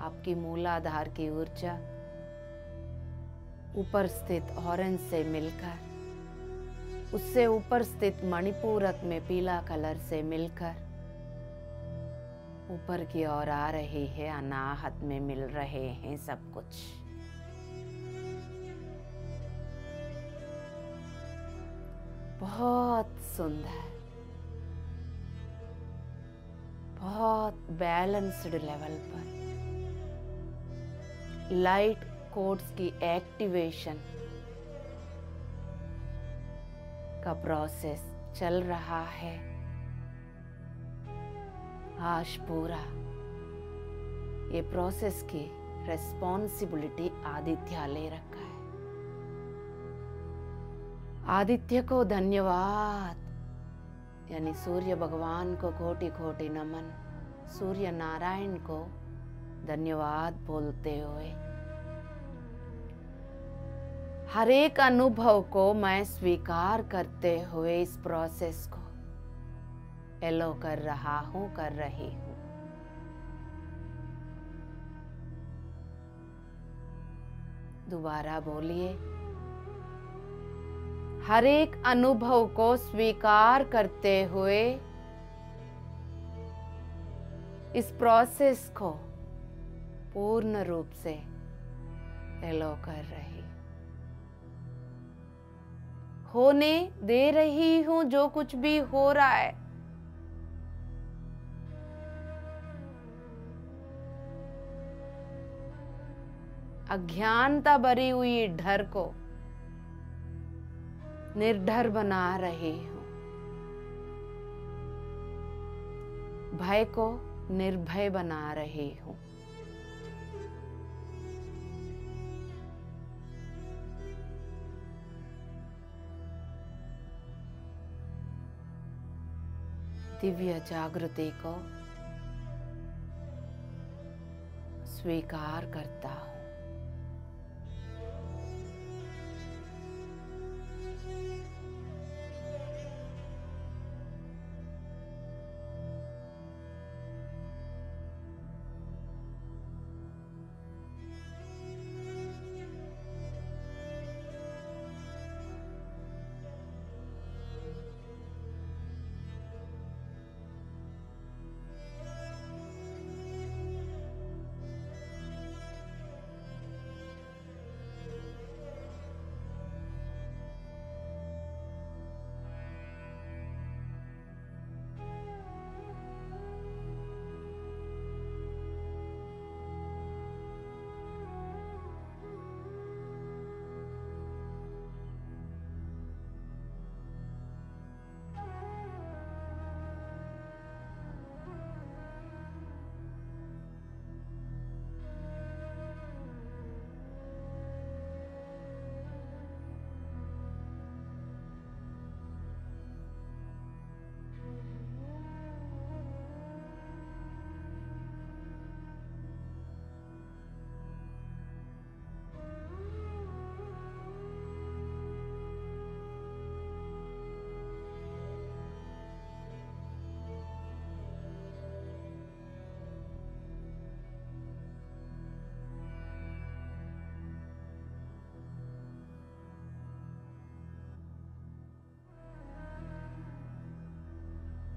आपकी मूलाधार की ऊर्जा ऊपर स्थित ऑरेंज से मिलकर उससे ऊपर स्थित मणिपूरक में पीला कलर से मिलकर ऊपर की ओर आ रही है, अनाहत में मिल रहे हैं सब कुछ। बहुत सुंदर, बहुत बैलेंस्ड लेवल पर लाइट कोड्स की एक्टिवेशन का प्रोसेस चल रहा है। आज पूरा ये प्रोसेस की रेस्पॉन्सिबिलिटी आदित्य ले रखा है। आदित्य को धन्यवाद, यानी सूर्य भगवान को कोटि कोटि नमन, सूर्य नारायण को धन्यवाद बोलते हुए हर एक अनुभव को मैं स्वीकार करते हुए इस प्रोसेस को एलो कर रहा हूं, कर रही हूं। दोबारा बोलिए, हर एक अनुभव को स्वीकार करते हुए इस प्रोसेस को पूर्ण रूप से एलो कर रही, होने दे रही हूं। जो कुछ भी हो रहा है अज्ञानता भरी हुई डर को निर्डर बना रही हूं, भय को निर्भय बना रही हूं। दिव्य जागृति को स्वीकार करता हूं।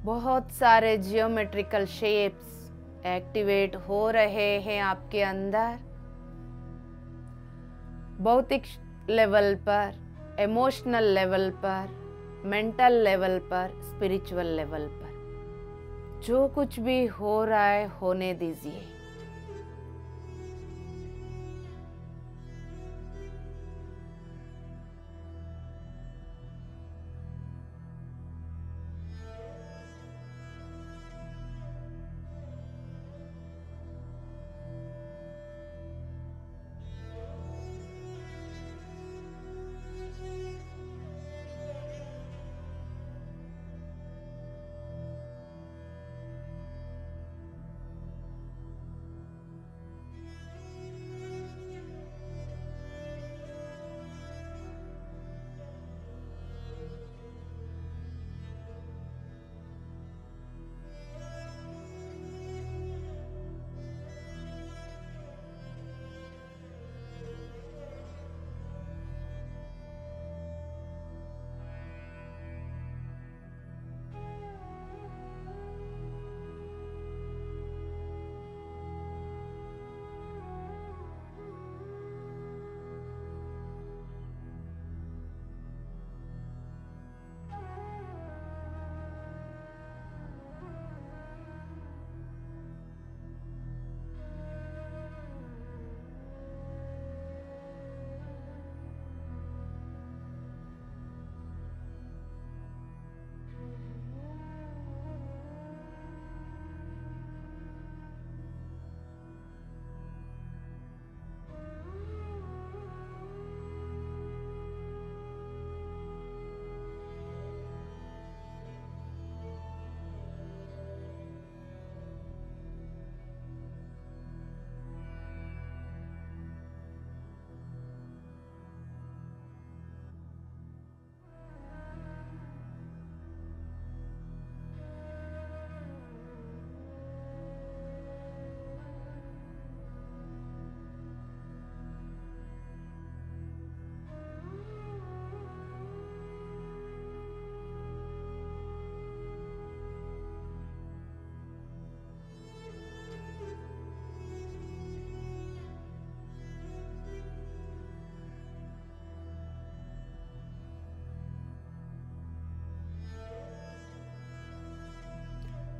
बहुत सारे जियोमेट्रिकल शेप्स एक्टिवेट हो रहे हैं आपके अंदर, भौतिक लेवल पर, इमोशनल लेवल पर, मेंटल लेवल पर, स्पिरिचुअल लेवल पर। जो कुछ भी हो रहा है होने दीजिए।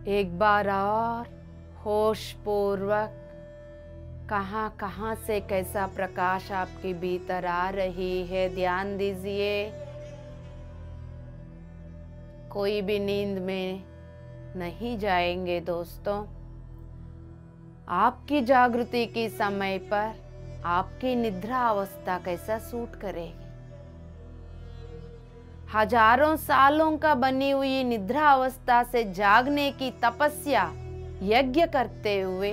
एक बार और होश पूर्वक कहाँ कहाँ से कैसा प्रकाश आपके भीतर आ रही है ध्यान दीजिए। कोई भी नींद में नहीं जाएंगे दोस्तों। आपकी जागृति की समय पर आपकी निद्रा अवस्था कैसा सूट करेगी। हजारों सालों का बनी हुई निद्रा अवस्था से जागने की तपस्या यज्ञ करते हुए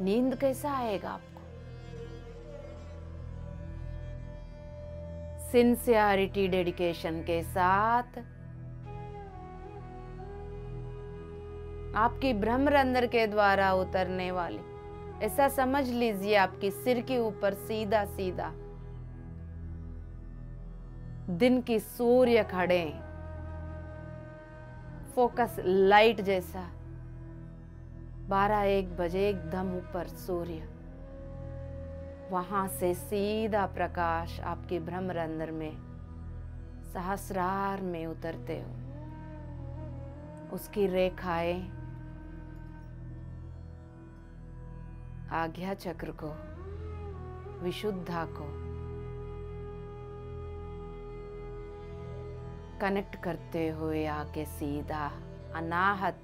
नींद कैसा आएगा आपको। सिंसियरिटी डेडिकेशन के साथ आपकी ब्रह्मरंध्र के द्वारा उतरने वाली, ऐसा समझ लीजिए आपकी सिर के ऊपर सीधा सीधा दिन की सूर्य खड़े, फोकस लाइट जैसा 12-1 बजे एकदम ऊपर सूर्य, वहां से सीधा प्रकाश आपके ब्रह्मरंध्र में सहस्रार में उतरते हो। उसकी रेखाएं आज्ञा चक्र को, विशुद्धा को कनेक्ट करते हुए आके सीधा अनाहत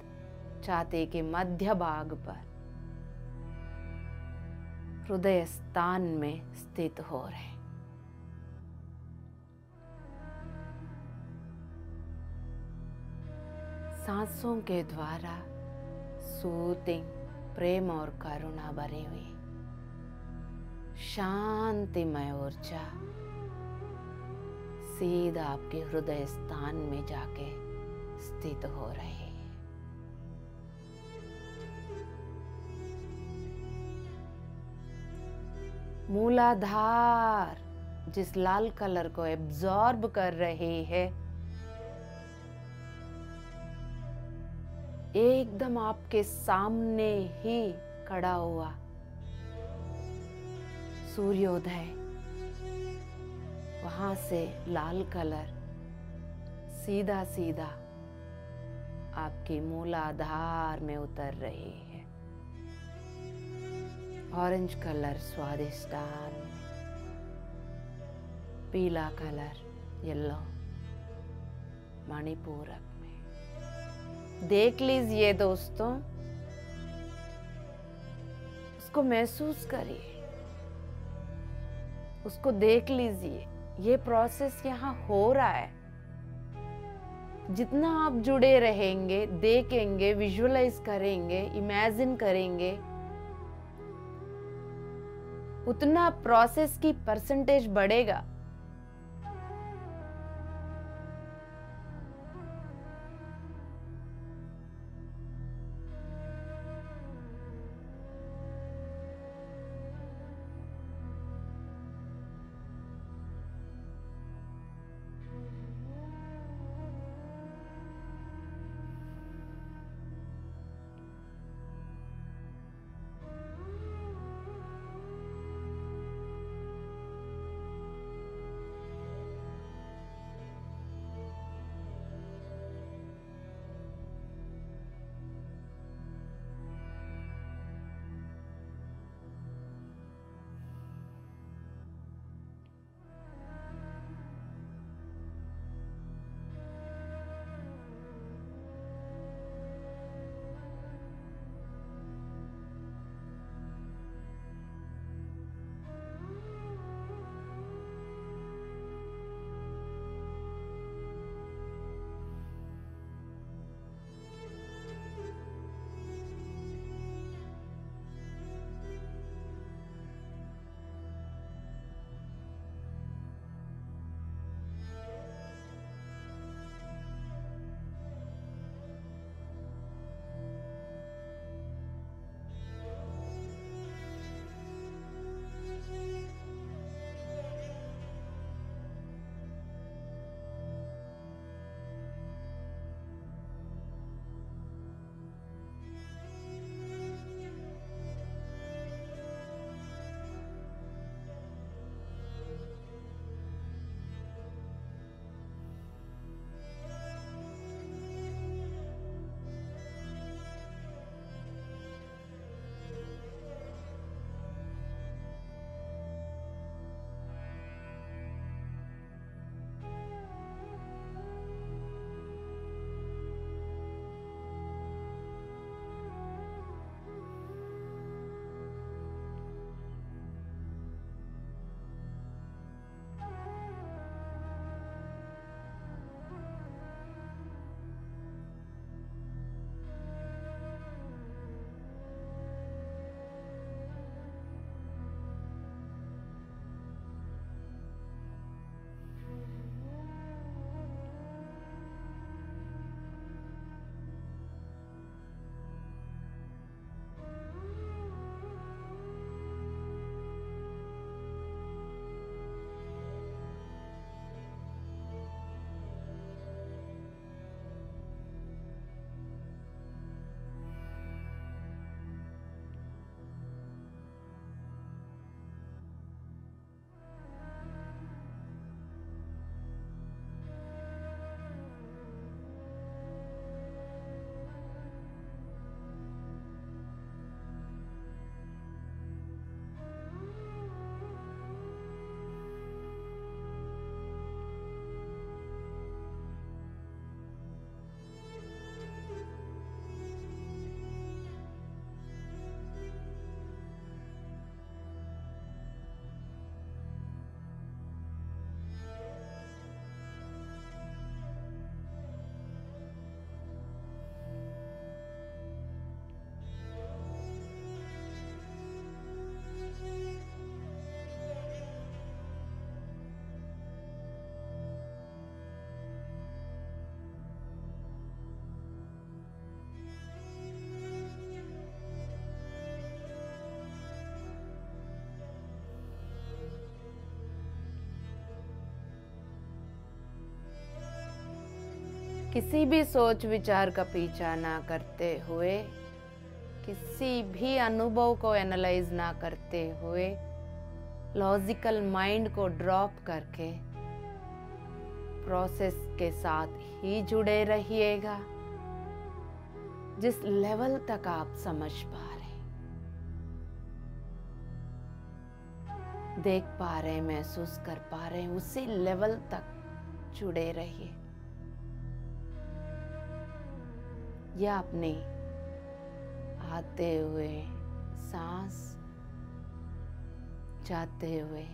छाती के मध्य भाग पर हृदय स्थान में स्थित हो रहे। सांसों के द्वारा सूतिंग प्रेम और करुणा भरी हुई शांतिमय ऊर्जा सीधा आपके हृदय स्थान में जाके स्थित हो रही है। मूलाधार जिस लाल कलर को एब्जॉर्ब कर रही है, एकदम आपके सामने ही खड़ा हुआ सूर्योदय, वहां से लाल कलर सीधा सीधा आपके मूलाधार में उतर रही है। ऑरेंज कलर स्वादिष्टान, पीला कलर येलो मणिपूरक में। देख लीजिए दोस्तों, उसको महसूस करिए, उसको देख लीजिए। ये प्रोसेस यहाँ हो रहा है। जितना आप जुड़े रहेंगे, देखेंगे, विजुअलाइज करेंगे, इमेजिन करेंगे, उतना प्रोसेस की परसेंटेज बढ़ेगा। किसी भी सोच विचार का पीछा ना करते हुए, किसी भी अनुभव को एनालाइज ना करते हुए, लॉजिकल माइंड को ड्रॉप करके प्रोसेस के साथ ही जुड़े रहिएगा। जिस लेवल तक आप समझ पा रहे, देख पा रहे, महसूस कर पा रहे, उसी लेवल तक जुड़े रहिए। या अपने आते हुए सांस, जाते हुए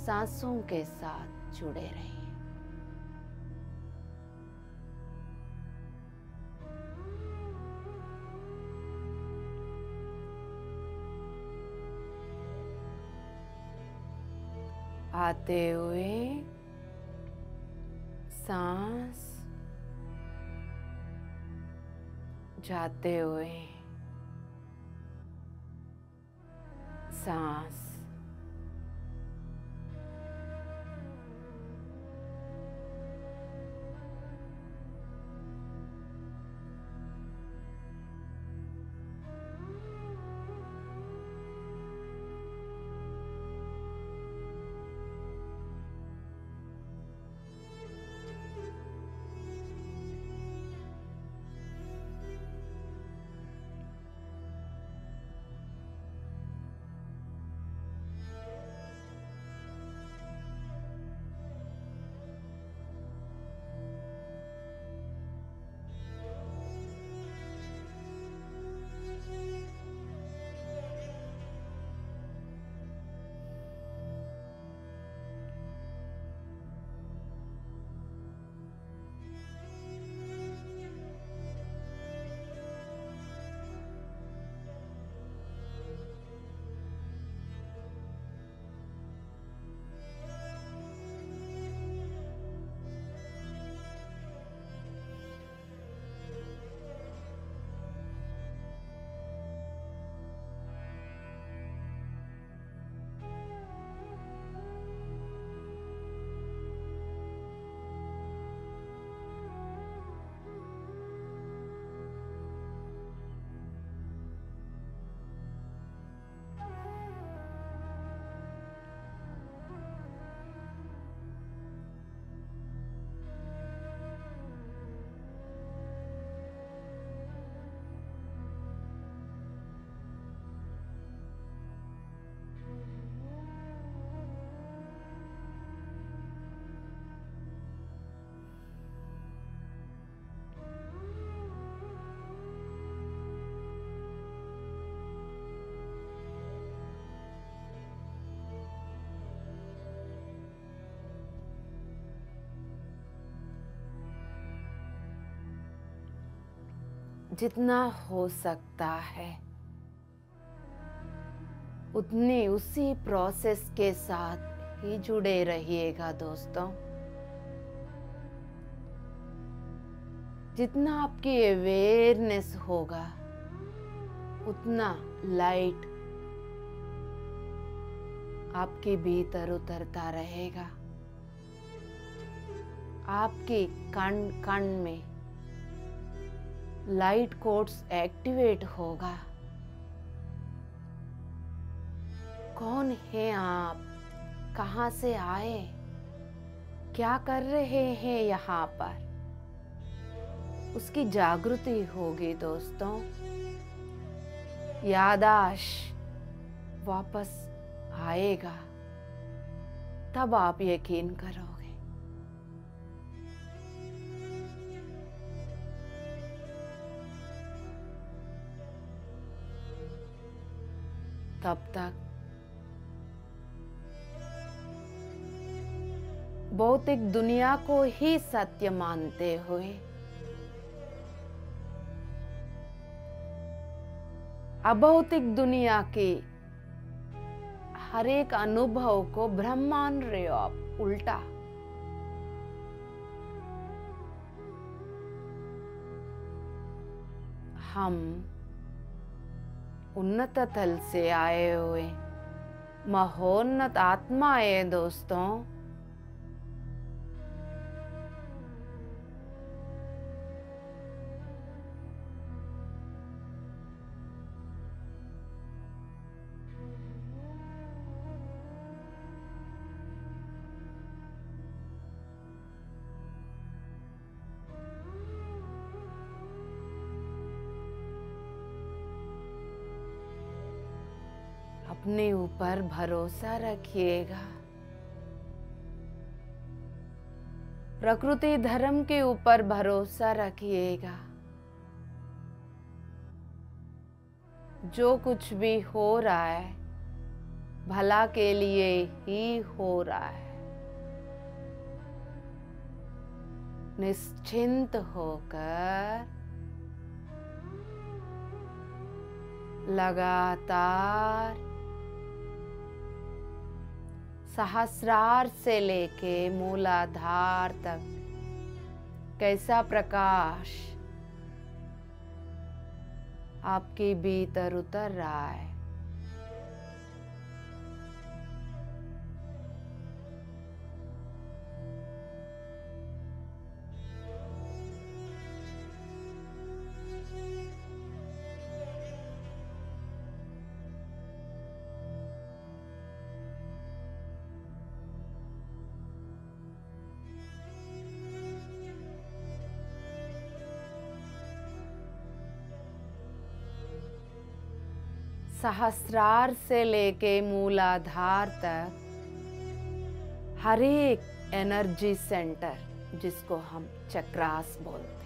सांसों के साथ जुड़े रहिए। आते हुए सांस, जाते हुए सांस। जितना हो सकता है उतनी उसी प्रोसेस के साथ ही जुड़े रहिएगा दोस्तों। जितना आपकी अवेयरनेस होगा उतना लाइट आपके भीतर उतरता रहेगा। आपके कण कण में लाइट कोड्स एक्टिवेट होगा। कौन है आप, कहां से आए, क्या कर रहे हैं यहाँ पर, उसकी जागृति होगी दोस्तों। याददाश्त वापस आएगा, तब आप यकीन करोगे। तब तक भौतिक दुनिया को ही सत्य मानते हुए अभौतिक दुनिया के हर एक अनुभव को ब्रह्म मान रहे हो आप, उल्टा। हम उन्नत तल से आए हुए महोन्नत आत्मा है दोस्तों। अपने ऊपर भरोसा रखिएगा। प्रकृति धर्म के ऊपर भरोसा रखिएगा। जो कुछ भी हो रहा है भला के लिए ही हो रहा है। निश्चिंत होकर लगातार सहस्रार से लेके मूलाधार तक कैसा प्रकाश आपके भीतर उतर रहा है। सहस्रार से लेके मूलाधार तक हर एक एनर्जी सेंटर, जिसको हम चक्रास बोलते हैं,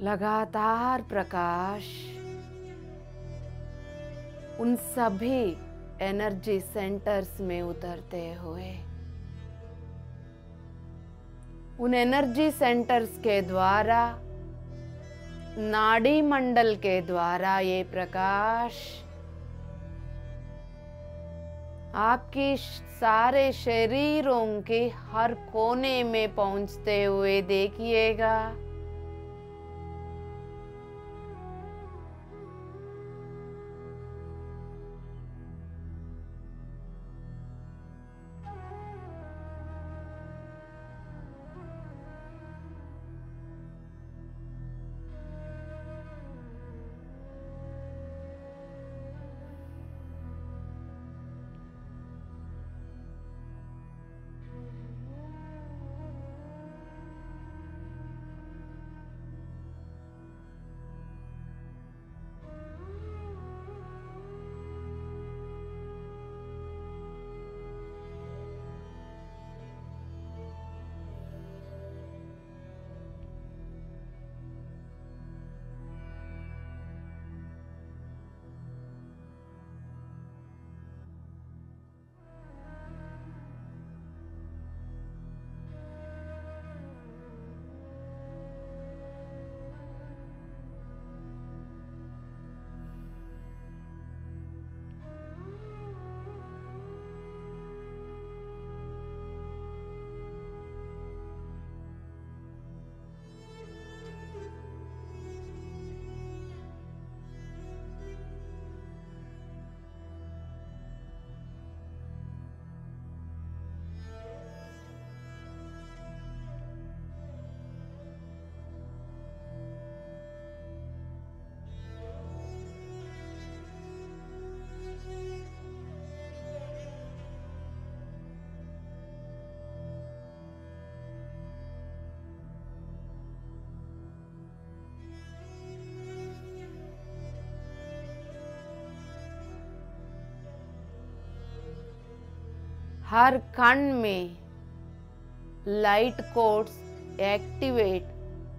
लगातार प्रकाश उन सभी एनर्जी सेंटर्स में उतरते हुए उन एनर्जी सेंटर्स के द्वारा, नाड़ी मंडल के द्वारा ये प्रकाश आपके सारे शरीरों के हर कोने में पहुंचते हुए देखिएगा। हर खंड में लाइट कोड्स एक्टिवेट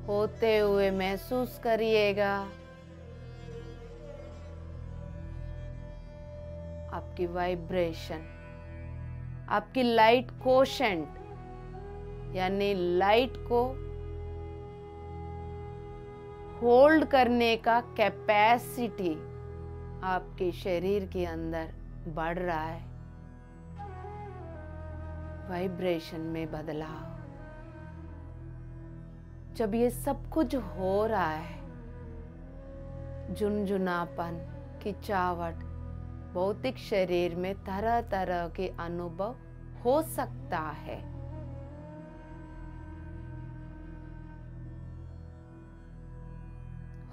होते हुए महसूस करिएगा। आपकी वाइब्रेशन, आपकी लाइट कोशेंट यानी लाइट को होल्ड करने का कैपेसिटी आपके शरीर के अंदर बढ़ रहा है। वाइब्रेशन में बदलाव। जब ये सब कुछ हो रहा है, झुनझुनापन, खिंचावट, भौतिक शरीर में तरह तरह के अनुभव हो सकता है।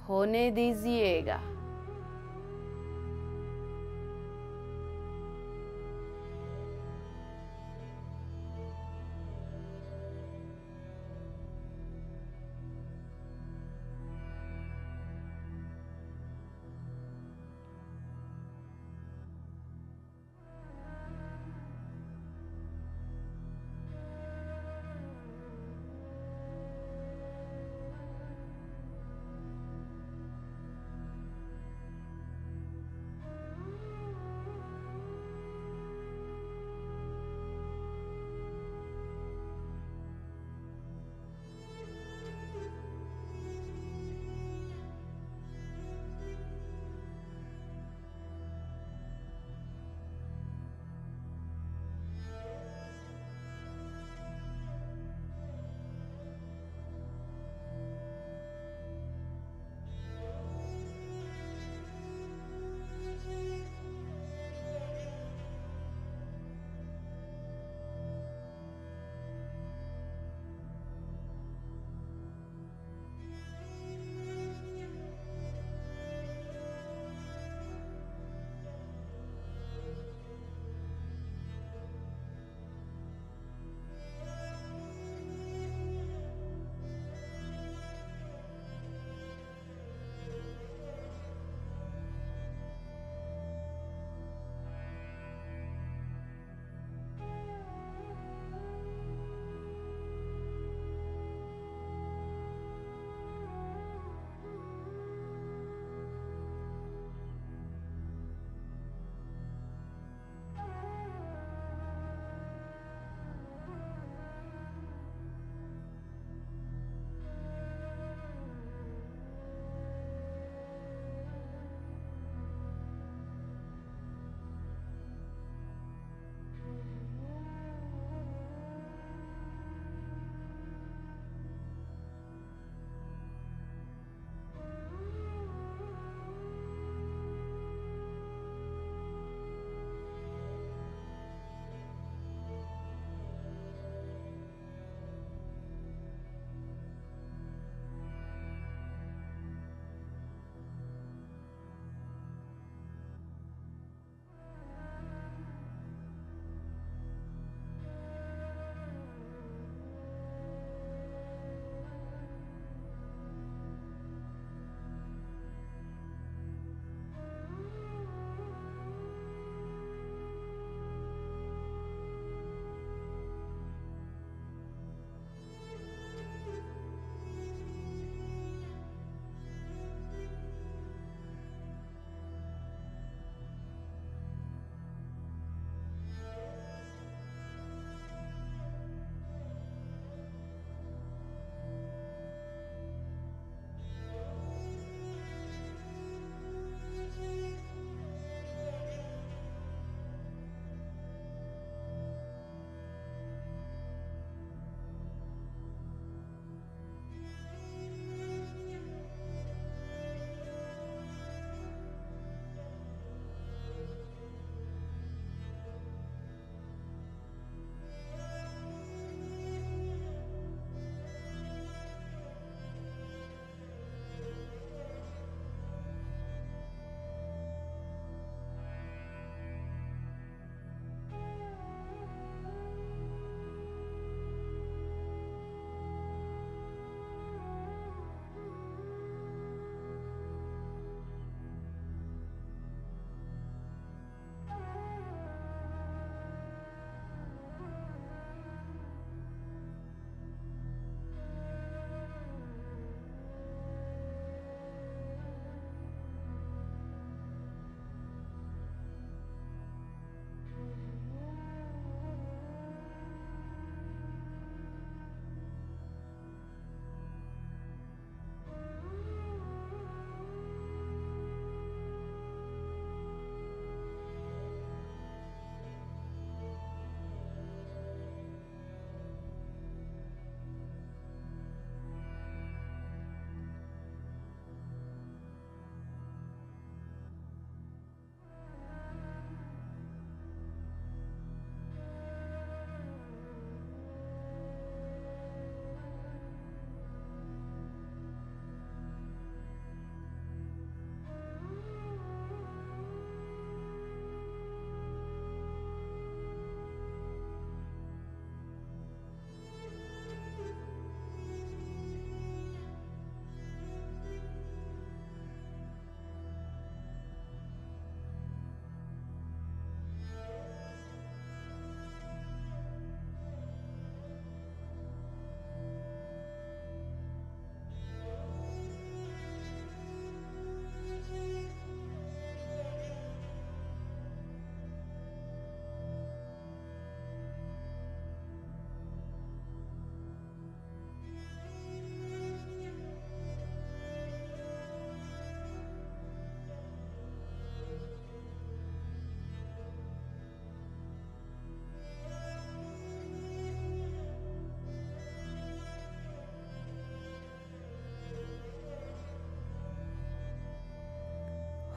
होने दीजिएगा।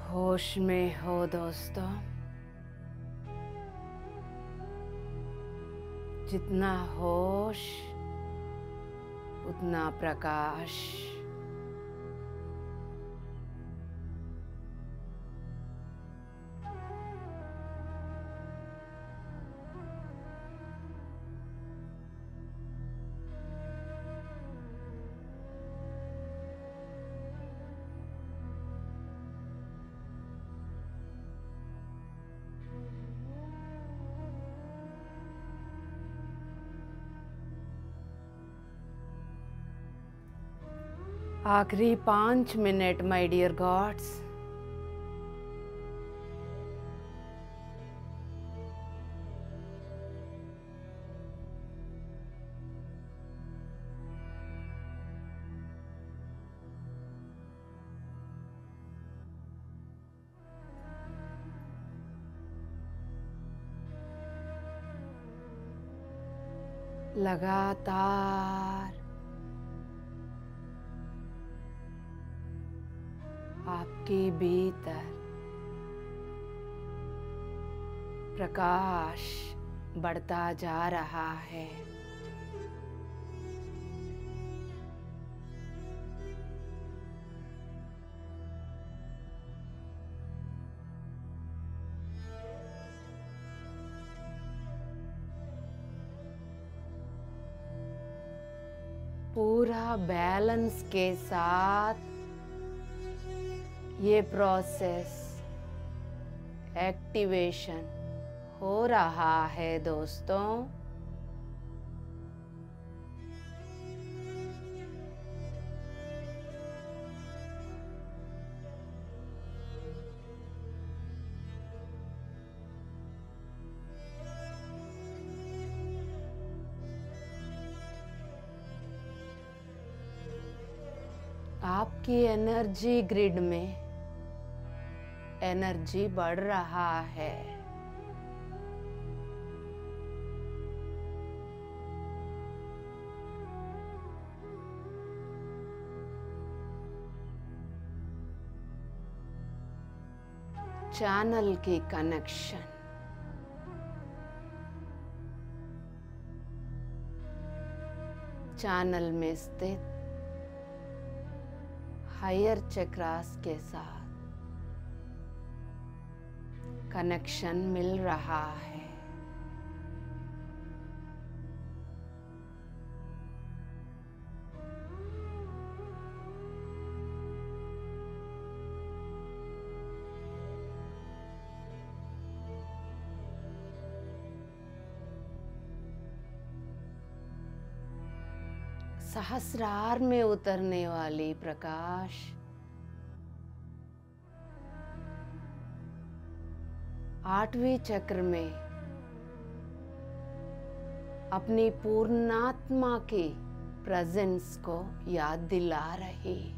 होश में हो दोस्तों। जितना होश उतना प्रकाश। आखिरी 5 मिनट माय डियर गॉड्स। लगातार आपके भीतर प्रकाश बढ़ता जा रहा है। पूरा बैलेंस के साथ ये प्रोसेस एक्टिवेशन हो रहा है दोस्तों। आपकी एनर्जी ग्रिड में एनर्जी बढ़ रहा है। चैनल की कनेक्शन चैनल में स्थित हायर चक्रास के साथ कनेक्शन मिल रहा है। सहस्रार में उतरने वाली प्रकाश आठवीं चक्र में अपनी पूर्णात्मा की प्रेजेंस को याद दिला रही है।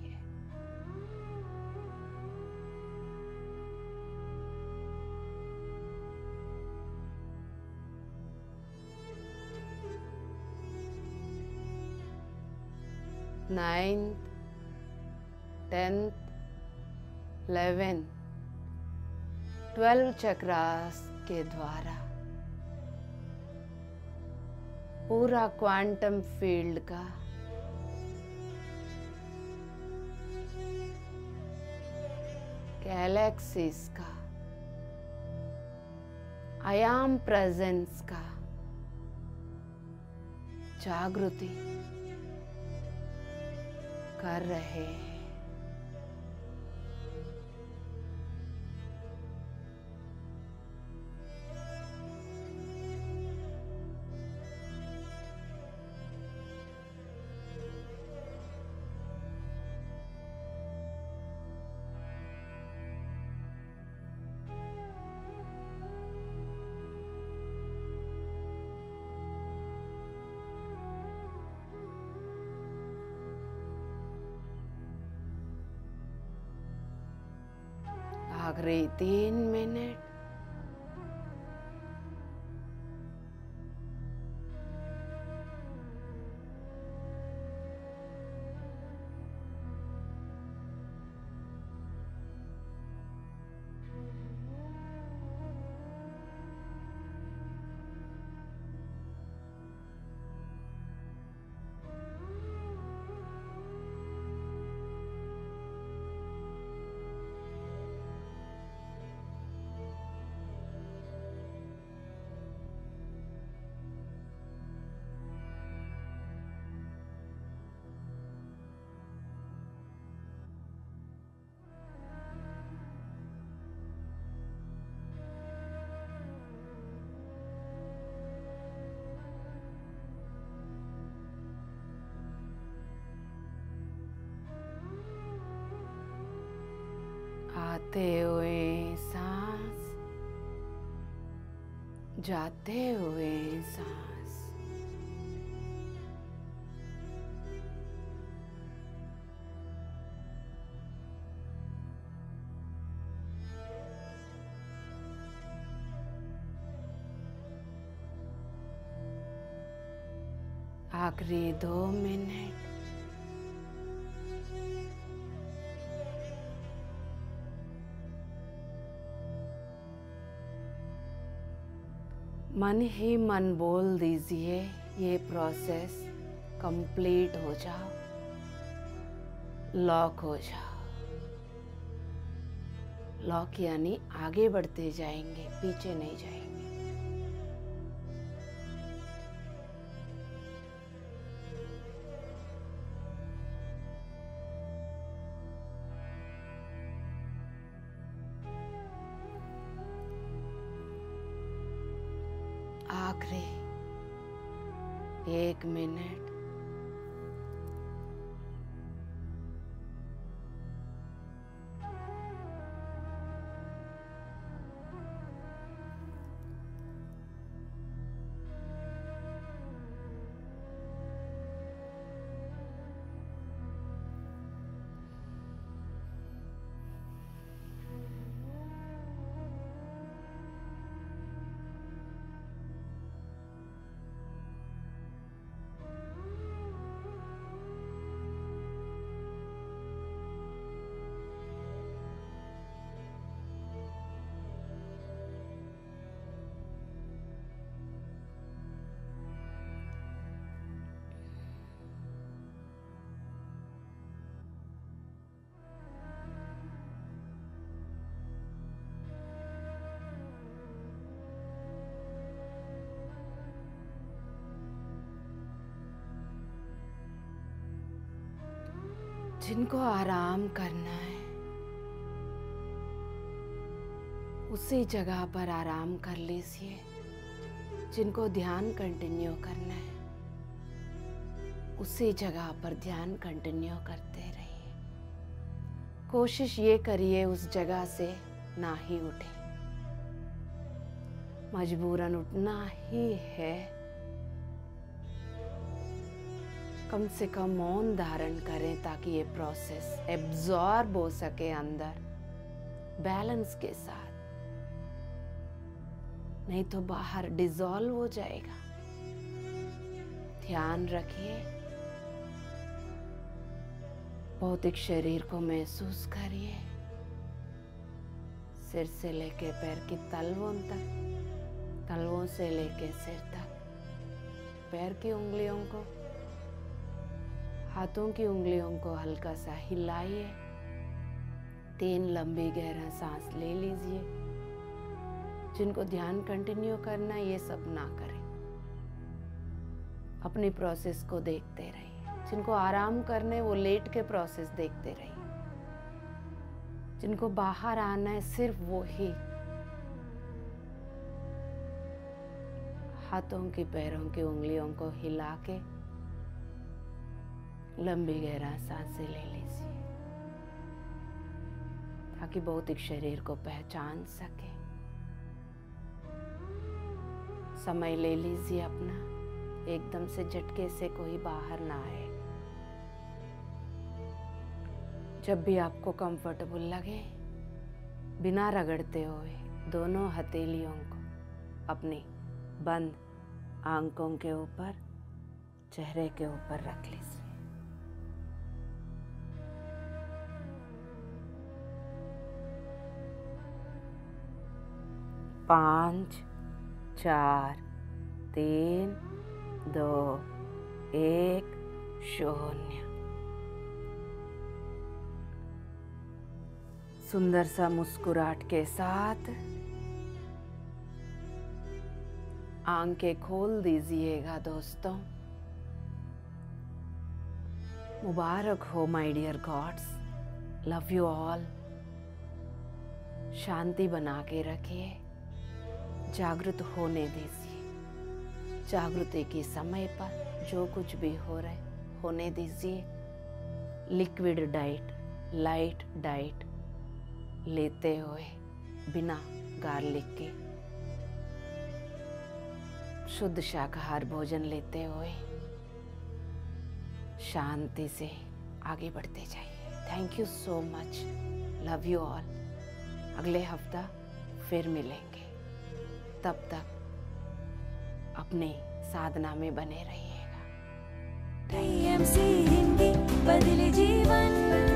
नाइन्थ, 10th, 11th, 12 चक्रास के द्वारा पूरा क्वांटम फील्ड का गैलेक्सीज का आई एम प्रेजेंस का जागृति कर रहे हैं। आखिरी 3 मिनट आते हुए सांस, जाते हुए सांस। आखिरी 2 मिनट। मन ही मन बोल दीजिए, ये प्रोसेस कंप्लीट हो जाओ, लॉक हो जाओ। लॉक यानी आगे बढ़ते जाएंगे, पीछे नहीं जाएंगे। आखिरी 1 मिनट। जिनको आराम करना है उसी जगह पर आराम कर लीजिए। जिनको ध्यान कंटिन्यू करना है उसी जगह पर ध्यान कंटिन्यू करते रहिए। कोशिश ये करिए उस जगह से ना ही उठे। मजबूरन उठना ही है, कम से कम मौन धारण करें ताकि ये प्रोसेस एब्जॉर्ब हो सके अंदर बैलेंस के साथ, नहीं तो बाहर डिसॉल्व हो जाएगा। ध्यान रखिए, भौतिक शरीर को महसूस करिए, सिर से लेके पैर की तलवों तक, तलवों से लेके सिर तक, पैर की उंगलियों को, हाथों की उंगलियों को हल्का सा हिलाइए। 3 लंबी गहरा सांस ले लीजिए। जिनको ध्यान कंटिन्यू करना ये सब ना करें, अपनी प्रोसेस को देखते रहिए। जिनको आराम करने वो लेट के प्रोसेस देखते रहिए। जिनको बाहर आना है सिर्फ वो ही हाथों की पैरों की उंगलियों को हिला के लंबी गहरा सांसें ले लीजिए ताकि भौतिक शरीर को पहचान सके। समय ले लीजिए अपना, एकदम से झटके से कोई बाहर ना आए। जब भी आपको कंफर्टेबल लगे, बिना रगड़ते हुए दोनों हथेलियों को अपनी बंद आंखों के ऊपर, चेहरे के ऊपर रख लीजिए। 5 4 3 2 1 0। सुंदर सा मुस्कुराहट के साथ आंखें खोल दीजिएगा दोस्तों। मुबारक हो my dear gods, love you all. शांति बना के रखिए, जागृत होने दीजिए। जागृति के समय पर जो कुछ भी हो रहा है होने दीजिए। लिक्विड डाइट, लाइट डाइट, लेते हुए बिना गार्लिक के शुद्ध शाकाहार भोजन लेते हुए शांति से आगे बढ़ते जाइए। Thank you so much, love you all. अगले हफ्ता फिर मिलेंगे, तब तक अपने साधना में बने रहिएगा। TMC हिंदी बदले जीवन।